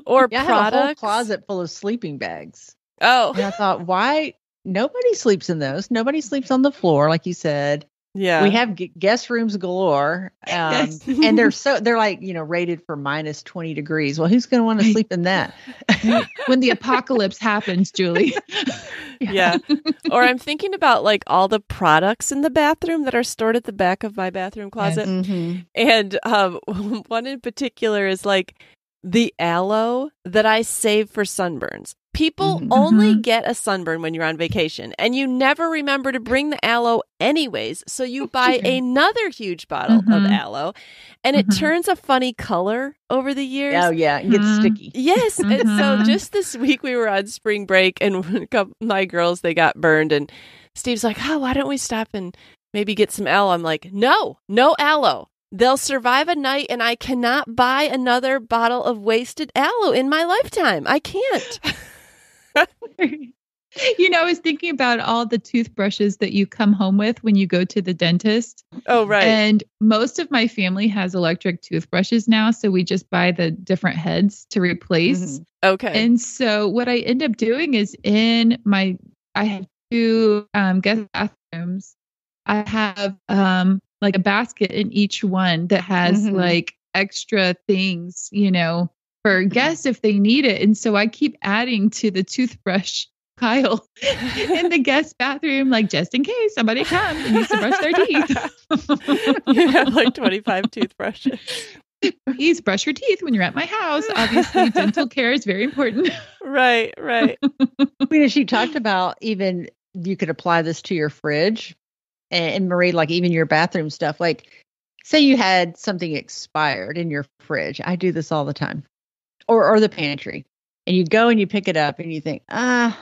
Or products. I have a whole closet full of sleeping bags. Oh. And I thought, why? Nobody sleeps in those. Nobody sleeps on the floor, like you said. Yeah. We have guest rooms galore. And they're like, rated for minus 20 degrees. Well, who's going to want to sleep in that? When the apocalypse happens, Julie. Yeah. Or I'm thinking about like all the products in the bathroom that are stored at the back of my bathroom closet. Yes. Mm-hmm. And one in particular is like the aloe that I save for sunburns. People only get a sunburn when you're on vacation, and you never remember to bring the aloe anyways. So you buy another huge bottle of aloe, and it turns a funny color over the years. Oh, yeah. It gets sticky. Yes. And so just this week we were on spring break, and my girls, they got burned, and Steve's like, oh, why don't we stop and maybe get some aloe? I'm like, no aloe. They'll survive a night, and I cannot buy another bottle of wasted aloe in my lifetime. I can't. I was thinking about all the toothbrushes that you come home with when you go to the dentist. Oh, right. And most of my family has electric toothbrushes now. So we just buy the different heads to replace. Okay. And so what I end up doing is I have 2 guest bathrooms. I have like a basket in each one that has like extra things, for guests if they need it. And so I keep adding to the toothbrush pile in the guest bathroom, like just in case somebody comes and needs to brush their teeth. You have like 25 toothbrushes. Please brush your teeth when you're at my house. Obviously, dental care is very important. Right. She talked about even you could apply this to your fridge. And Marie, like even your bathroom stuff, like say you had something expired in your fridge. I do this all the time. Or the pantry. And you go and you pick it up and you think, I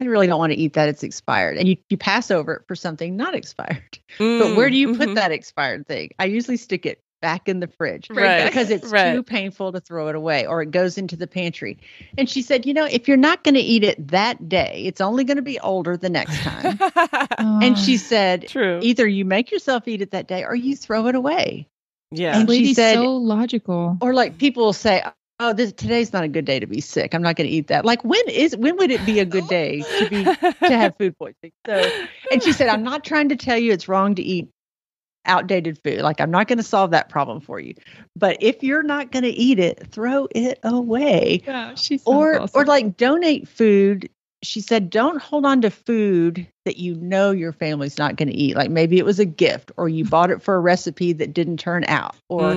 really don't want to eat that. It's expired. And you pass over it for something not expired. But where do you put that expired thing? I usually stick it back in the fridge because it's too painful to throw it away, or it goes into the pantry. And she said, if you're not going to eat it that day, it's only going to be older the next time. And she said, true. Either you make yourself eat it that day or you throw it away. Yeah. And she said, so logical. Or like people will say, oh, today's not a good day to be sick. I'm not going to eat that. Like when would it be a good day to have food poisoning? So, and she said, I'm not trying to tell you it's wrong to eat outdated food. Like I'm not going to solve that problem for you. But if you're not going to eat it, throw it away. Yeah, or like donate food. She said, don't hold on to food that your family's not going to eat. Like maybe it was a gift, or you bought it for a recipe that didn't turn out, or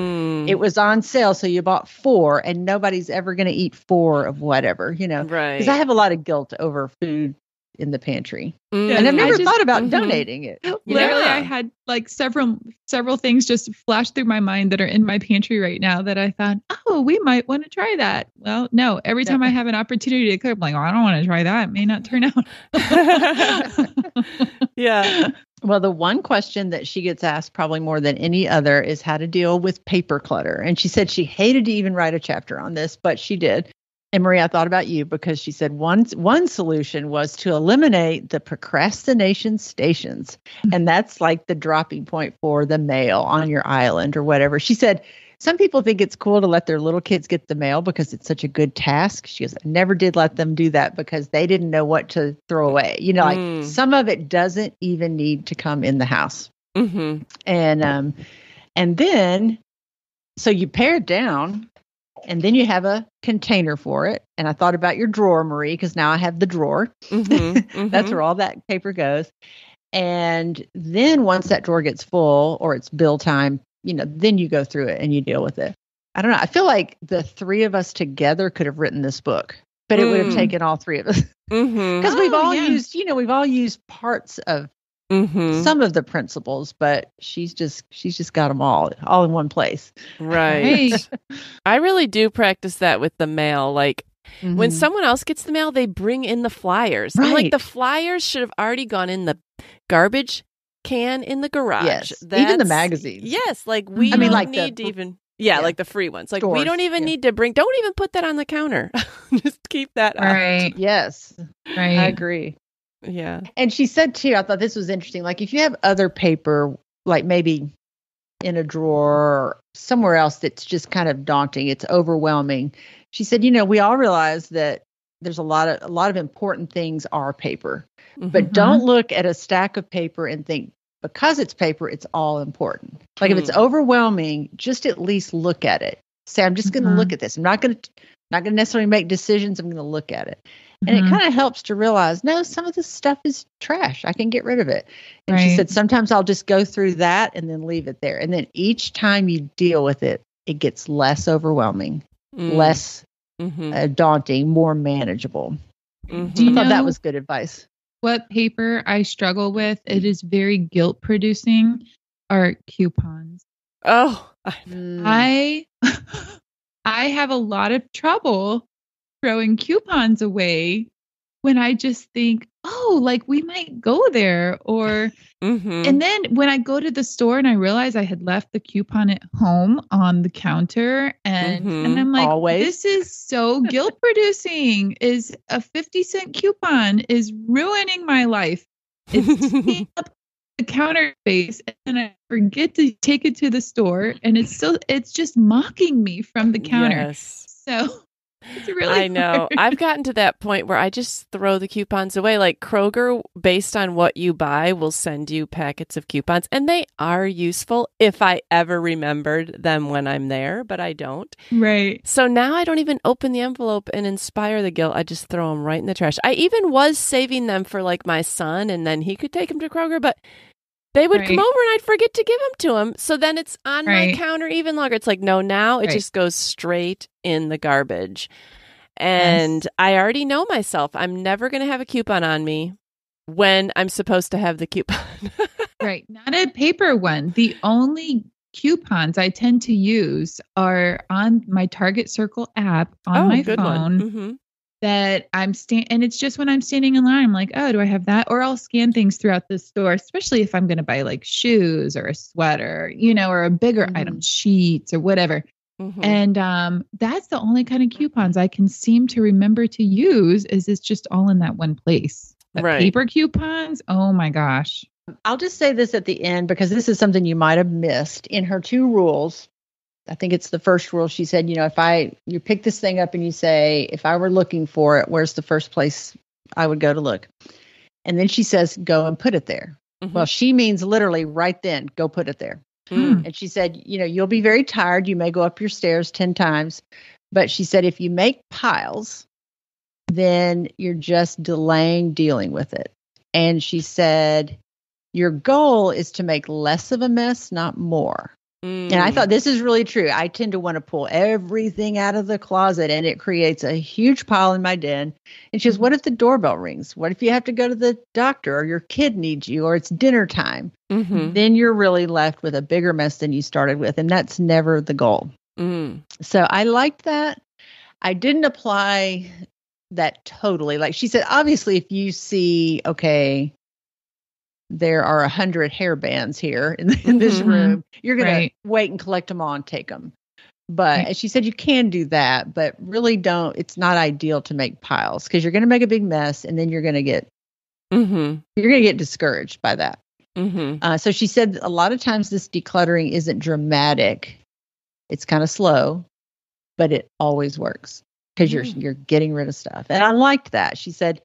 it was on sale, so you bought 4 and nobody's ever going to eat 4 of whatever, Right. Because I have a lot of guilt over food in the pantry. And I've never thought about donating it. Literally, I had like several things just flash through my mind that are in my pantry right now that I thought, oh, we might want to try that. Well, no, every time I have an opportunity to cook, I'm like, oh, I don't want to try that. It may not turn out. Yeah. Well, the one question that she gets asked probably more than any other is how to deal with paper clutter. And she said she hated to even write a chapter on this, but she did. And Marie, I thought about you because she said one solution was to eliminate the procrastination stations. And that's like the dropping point for the mail on your island or whatever. She said some people think it's cool to let their little kids get the mail because it's such a good task. She goes, I never did let them do that because they didn't know what to throw away. You know, like some of it doesn't even need to come in the house. Mm-hmm. And then, so you pare it down and then you have a container for it. And I thought about your drawer, Marie, because now I have the drawer. Mm-hmm. Mm-hmm. That's where all that paper goes. And then once that drawer gets full or it's bill time, you know, then you go through it and you deal with it. I don't know. I feel like the three of us together could have written this book, but it would have taken all three of us. Because we've all used parts of some of the principles, but she's just got them all in one place. Right. I really do practice that with the mail. Like when someone else gets the mail, they bring in the flyers. Right. I'm like, the flyers should have already gone in the garbage can in the garage. Yes. Even the magazines. Yes. Like we don't like need to even. Yeah, like the free ones. Like we don't even need to don't even put that on the counter. Just keep that out. Yes. Right. I agree. Yeah. And she said too, I thought this was interesting. Like if you have other paper, like maybe in a drawer or somewhere else that's just kind of daunting, it's overwhelming. She said, you know, we all realize that there's a lot of important things are paper. But don't look at a stack of paper and think because it's paper, it's all important. Like if it's overwhelming, just at least look at it. Say, I'm just going to look at this. I'm not going to necessarily make decisions. I'm going to look at it. And it kind of helps to realize, no, some of this stuff is trash. I can get rid of it. And she said, sometimes I'll just go through that and then leave it there. And then each time you deal with it, it gets less overwhelming, less daunting, more manageable. I thought that was good advice. What paper I struggle with, it is very guilt producing, are coupons. Oh, I have a lot of trouble throwing coupons away when I just think, oh, like we might go there or, and then when I go to the store and I realize I had left the coupon at home on the counter and I'm like, this is so guilt producing. Is a 50-cent coupon is ruining my life. It's taking up the counter space and I forget to take it to the store and it's just mocking me from the counter. Yes. So it's really I know. I've gotten to that point where I just throw the coupons away. Like Kroger, based on what you buy, will send you packets of coupons. And they are useful if I ever remembered them when I'm there, but I don't. Right. So now I don't even open the envelope and inspire the guilt. I just throw them right in the trash. I even was saving them for like my son and then he could take them to Kroger, but they would come over and I'd forget to give them to him. So then it's on my counter even longer. It's like, no, now it just goes straight in the garbage. And I already know myself. I'm never going to have a coupon on me when I'm supposed to have the coupon. Right. Not a paper one. The only coupons I tend to use are on my Target Circle app on my phone. That I'm and it's just when I'm standing in line, I'm like, oh, do I have that? Or I'll scan things throughout the store, especially if I'm going to buy like shoes or a sweater, or a bigger item, sheets or whatever. And that's the only kind of coupons I can seem to remember to use is it's just all in that one place. But paper coupons, oh my gosh. I'll just say this at the end because this is something you might have missed in her 2 rules. I think it's the first rule. She said, if you pick this thing up and you say, if I were looking for it, where's the first place I would go to look? And then she says, go and put it there. Well, she means literally right then, go put it there. And she said, you'll be very tired. You may go up your stairs 10 times. But she said, if you make piles, then you're just delaying dealing with it. And she said, your goal is to make less of a mess, not more. And I thought this is really true. I tend to want to pull everything out of the closet and it creates a huge pile in my den. And she goes, what if the doorbell rings? What if you have to go to the doctor or your kid needs you or it's dinner time? Then you're really left with a bigger mess than you started with. And that's never the goal. So I liked that. I didn't apply that totally. Like she said, obviously, if you see, there are 100 hair bands here in this room. You're going to wait and collect them all and take them. But she said you can do that, but really don't. It's not ideal to make piles because you're going to make a big mess, and then you're going to get discouraged by that. So she said a lot of times this decluttering isn't dramatic. It's kind of slow, but it always works because you're getting rid of stuff. And I liked that. She said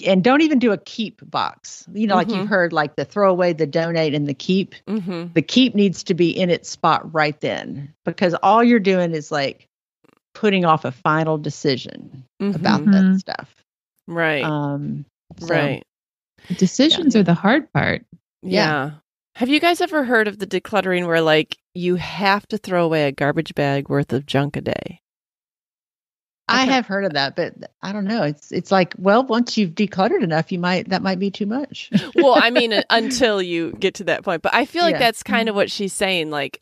and don't even do a keep box. Like you've heard, like the throw away, the donate, and the keep. The keep needs to be in its spot right then, because all you're doing is like putting off a final decision about that stuff. Right. Right. Decisions are the hard part. Yeah. Have you guys ever heard of the decluttering where like you have to throw away a garbage bag worth of junk a day? I have heard of that, but I don't know. It's like, well, once you've decluttered enough, that might be too much. Well, I mean, until you get to that point. But I feel like that's kind of what she's saying. Like,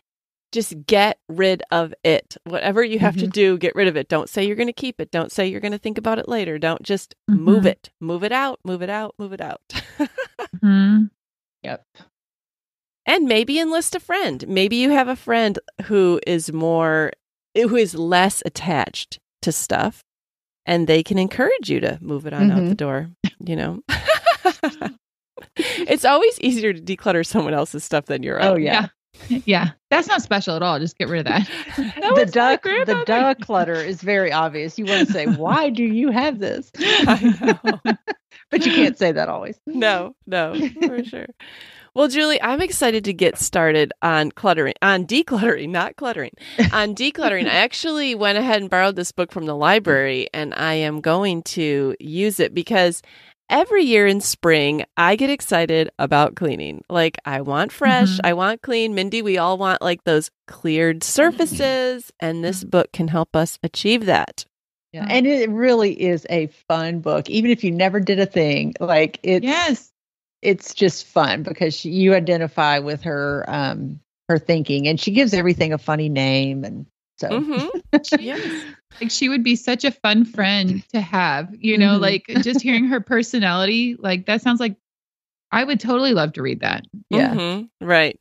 just get rid of it. Whatever you have to do, get rid of it. Don't say you're going to keep it. Don't say you're going to think about it later. Don't just move it. Move it out. Move it out. Move it out. Yep. And maybe enlist a friend. Maybe you have a friend who is less attached to stuff, and they can encourage you to move it on out the door. It's always easier to declutter someone else's stuff than your own. Oh yeah. Yeah, that's not special at all. Just get rid of that. The declutter is very obvious. You want to say, why do you have this? I know. But you can't say that always. No, for sure. Well, Julie, I'm excited to get started on decluttering, not cluttering, on decluttering. I actually went ahead and borrowed this book from the library, and I am going to use it because every year in spring, I get excited about cleaning. Like, I want fresh, I want clean. Mindy, we all want like those cleared surfaces, and this book can help us achieve that. Yeah, and it really is a fun book, even if you never did a thing. Like it's just fun because you identify with her thinking, and she gives everything a funny name, and so yes. Like she would be such a fun friend to have, like just hearing her personality, like that sounds like I would totally love to read that. Yeah. Right.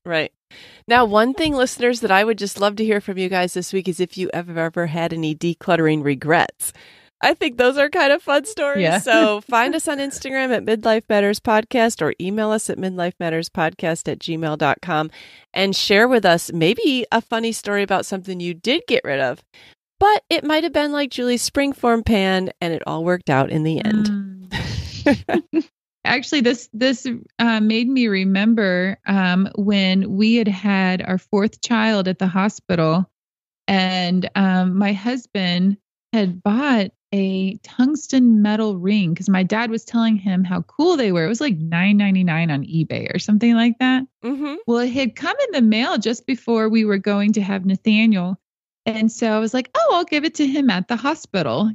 Now, one thing, listeners, that I would just love to hear from you guys this week is if you have ever had any decluttering regrets. I think those are kind of fun stories. Yeah. So find us on Instagram at Midlife Matters Podcast, or email us at midlifematterspodcast@gmail.com and share with us maybe a funny story about something you did get rid of, but it might have been like Julie's springform pan and it all worked out in the end. Actually, this made me remember when we had our fourth child at the hospital, and my husband had bought a tungsten metal ring because my dad was telling him how cool they were. It was like $9.99 on eBay or something like that. Well, it had come in the mail just before we were going to have Nathaniel. And so I was like, oh, I'll give it to him at the hospital,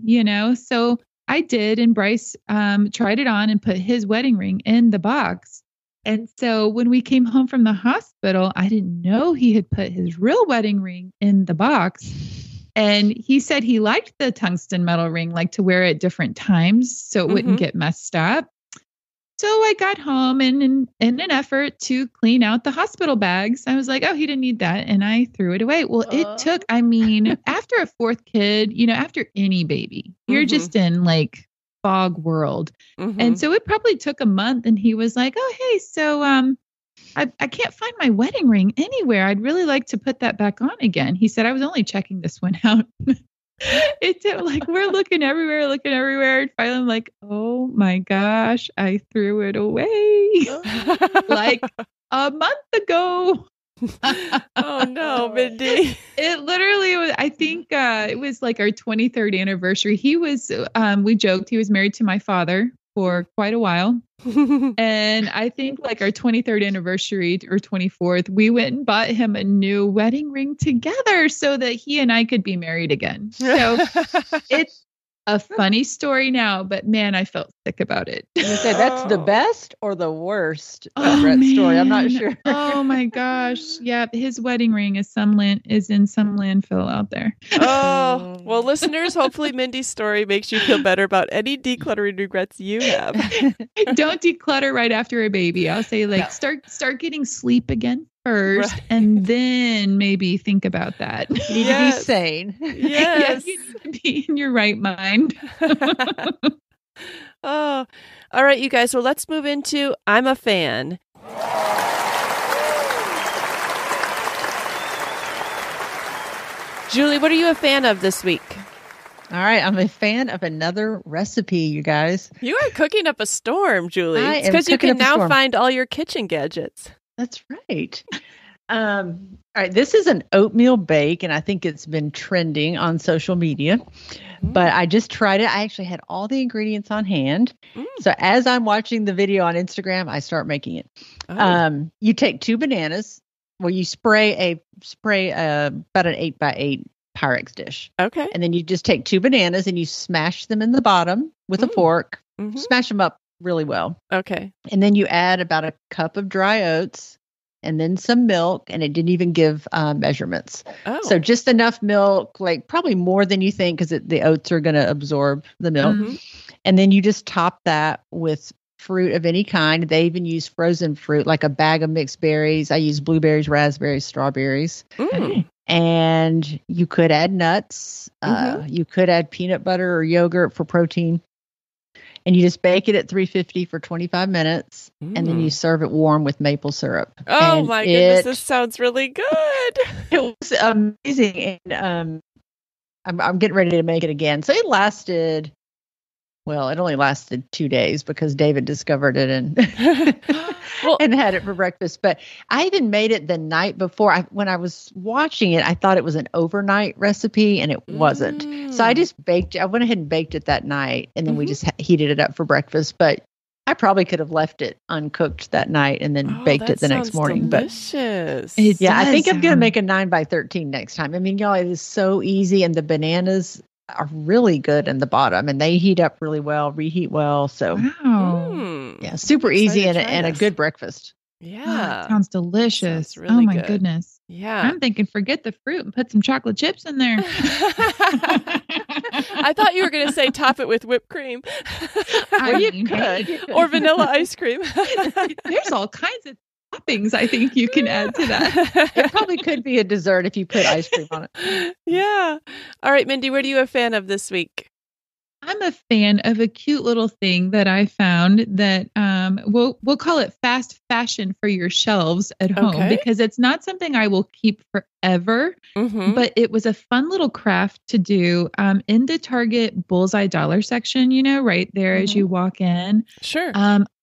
So I did. And Bryce tried it on and put his wedding ring in the box. And so when we came home from the hospital, I didn't know he had put his real wedding ring in the box. And he said he liked the tungsten metal ring, like to wear it at different times so it wouldn't get messed up. So I got home and in an effort to clean out the hospital bags, I was like, oh, he didn't need that. And I threw it away. Well, it took, after a fourth kid, after any baby, you're just in like fog world. And so it probably took a month, and he was like, oh, hey, so I can't find my wedding ring anywhere. I'd really like to put that back on again. He said, I was only checking this one out. It did, like, we're looking everywhere. And finally I'm like, oh my gosh, I threw it away like a month ago. Oh no, Mindy. It literally was, I think it was like our 23rd anniversary. He was, we joked, he was married to my father for quite a while. And I think like our 23rd anniversary or 24th, we went and bought him a new wedding ring together so that he and I could be married again. So it's a funny story now, but man, I felt sick about it. You say that's the best or the worst regret story. I'm not sure. Oh my gosh. Yeah. His wedding ring is in some landfill out there. Oh, well, listeners, hopefully Mindy's story makes you feel better about any decluttering regrets you have. Don't declutter right after a baby. I'll say start getting sleep again first, and then maybe think about that. You need to be sane. Yes. You need to be in your right mind. Oh, all right, you guys. Well, let's move into I'm a fan. Julie, what are you a fan of this week? All right, I'm a fan of another recipe, you guys. You are cooking up a storm, Julie. It's because you can now find all your kitchen gadgets. That's right. All right, this is an oatmeal bake, and I think it's been trending on social media. But I just tried it. I actually had all the ingredients on hand. So as I'm watching the video on Instagram, I start making it. You take 2 bananas. Well, you spray about an 8x8 Pyrex dish. Okay. And then you just take 2 bananas and you smash them in the bottom with a fork. Smash them up really well. Okay. And then you add about a cup of dry oats and then some milk. And it didn't even give measurements. Oh. So just enough milk, like probably more than you think because the oats are going to absorb the milk. And then you just top that with fruit of any kind. They even use frozen fruit, like a bag of mixed berries. I use blueberries, raspberries, strawberries. And you could add nuts. You could add peanut butter or yogurt for protein. And you just bake it at 350 for 25 minutes. And then you serve it warm with maple syrup. Oh, and my goodness. This sounds really good. It was amazing. And I'm getting ready to make it again. So it lasted... Well, it only lasted 2 days because David discovered it and and had it for breakfast. But I even made it the night before. When I was watching it, I thought it was an overnight recipe, and it wasn't. So I just baked it. I went ahead and baked it that night, and then we just heated it up for breakfast. But I probably could have left it uncooked that night and then baked it the next morning. Delicious. But I think I'm going to make a 9x13 next time. I mean, y'all, it is so easy, and the bananas are really good in the bottom, and they heat up really well, reheat well. So, super easy and a good breakfast. Yeah, sounds delicious. Sounds really my good. Goodness. Yeah, I'm thinking forget the fruit and put some chocolate chips in there. I thought you were going to say top it with whipped cream. You could. Or vanilla ice cream. There's all kinds of toppings I think you can add to that. It probably could be a dessert if you put ice cream on it. Yeah. All right, Mindy, what are you a fan of this week? I'm a fan of a cute little thing that I found that we'll call it fast fashion for your shelves at home because it's not something I will keep forever, but it was a fun little craft to do in the Target Bullseye Dollar section, right there as you walk in. Sure.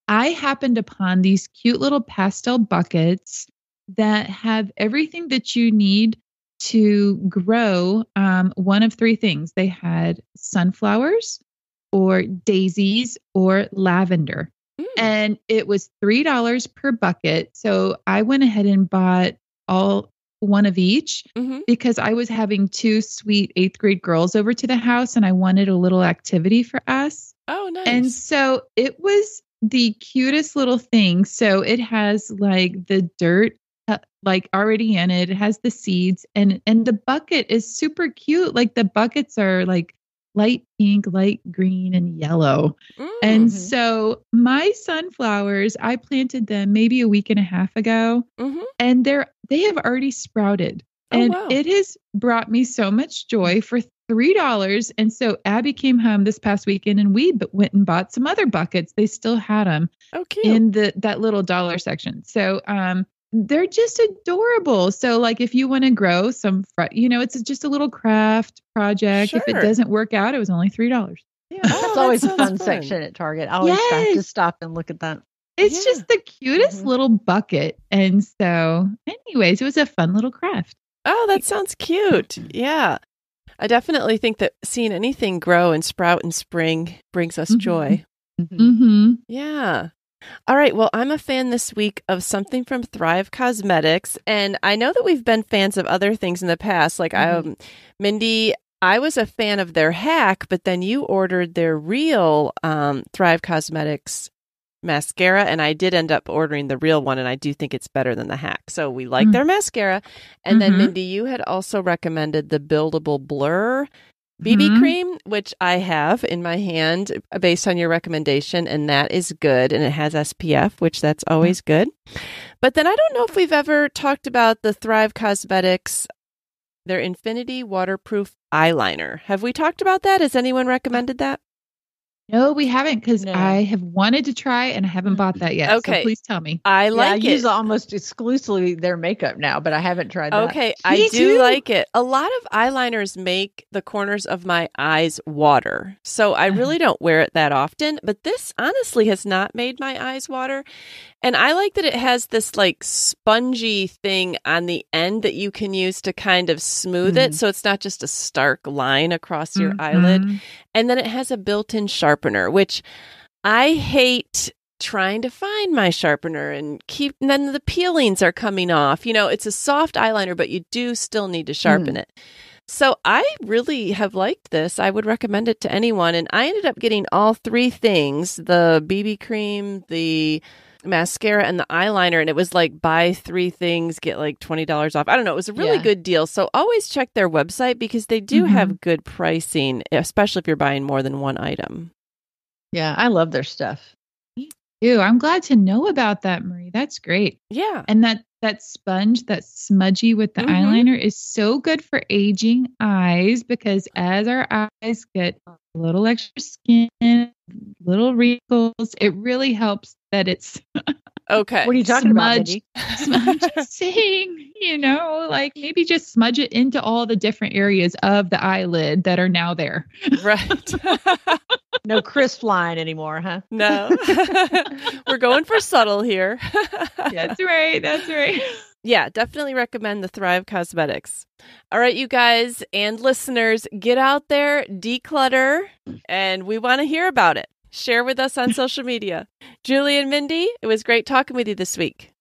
I happened upon these cute little pastel buckets that have everything that you need to grow one of 3 things. They had sunflowers or daisies or lavender. And it was $3 per bucket. So I went ahead and bought one of each because I was having 2 sweet 8th grade girls over to the house and I wanted a little activity for us. Oh, nice. And so it was the cutest little thing. So it has like the dirt like already in it. It has the seeds and the bucket is super cute. Like the buckets are like light pink, light green, and yellow. And so my sunflowers, I planted them maybe a week and a half ago and they have already sprouted. And it has brought me so much joy for $3. And so Abby came home this past weekend and we went and bought some other buckets. They still had them in that little dollar section. So, they're just adorable. So like if you want to grow some, it's just a little craft project. Sure. If it doesn't work out, it was only $3. Yeah, that's always a fun section at Target. I always have to stop and look at that. It's just the cutest little bucket. And so anyways, it was a fun little craft. Oh, that sounds cute. Yeah. I definitely think that seeing anything grow and sprout in spring brings us joy. Yeah. All right. Well, I'm a fan this week of something from Thrive Cosmetics. And I know that we've been fans of other things in the past. Like Mindy I was a fan of their hack, but then you ordered their real Thrive Cosmetics mascara, and I did end up ordering the real one, and I do think it's better than the hack. So we like their mascara. And then, Mindy, you had also recommended the Buildable Blur BB cream, which I have in my hand based on your recommendation, and that is good, and it has SPF, which that's always good. But then I don't know if we've ever talked about the Thrive Cosmetics, their Infinity Waterproof Eyeliner. Have we talked about that? Has anyone recommended that? No, we haven't, because I have wanted to try and I haven't bought that yet. Okay. So please tell me. I use almost exclusively their makeup now, but I haven't tried that. Okay, I do like it. A lot of eyeliners make the corners of my eyes water, so I really don't wear it that often. But this honestly has not made my eyes water. And I like that it has this like spongy thing on the end that you can use to kind of smooth it. So it's not just a stark line across your eyelid. And then it has a built-in sharpener, which I hate trying to find my sharpener and then the peelings are coming off. You know, it's a soft eyeliner, but you do still need to sharpen it. So I really have liked this. I would recommend it to anyone. And I ended up getting all three things, the BB cream, the mascara, and the eyeliner, and it was like buy three things, get like $20 off. I don't know. It was a really good deal. So always check their website because they do have good pricing, especially if you're buying more than one item. Yeah, I love their stuff. Ew, I'm glad to know about that, Marie. That's great. Yeah. And that sponge, that smudgy with the eyeliner is so good for aging eyes, because as our eyes get a little extra skin, little wrinkles, it really helps that it's okay. What are you talking about, Mindy? Saying, you know, like maybe just smudge it into all the different areas of the eyelid that are now there. Right. No crisp line anymore, huh? No. We're going for subtle here. That's right. That's right. Yeah, definitely recommend the Thrive Cosmetics. All right, you guys and listeners, get out there, declutter, and we want to hear about it. Share with us on social media. Julie and Mindy, it was great talking with you this week.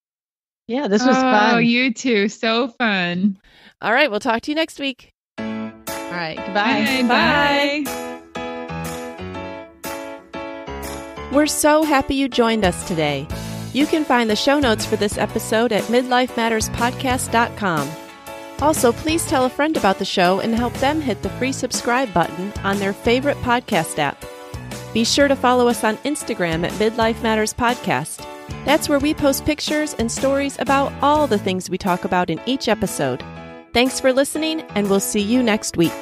Yeah, this was fun. Oh, you too. So fun. All right, we'll talk to you next week. All right, goodbye. Bye. We're so happy you joined us today. You can find the show notes for this episode at midlifematterspodcast.com. Also, please tell a friend about the show and help them hit the free subscribe button on their favorite podcast app. Be sure to follow us on Instagram at Midlife Matters Podcast. That's where we post pictures and stories about all the things we talk about in each episode. Thanks for listening, and we'll see you next week.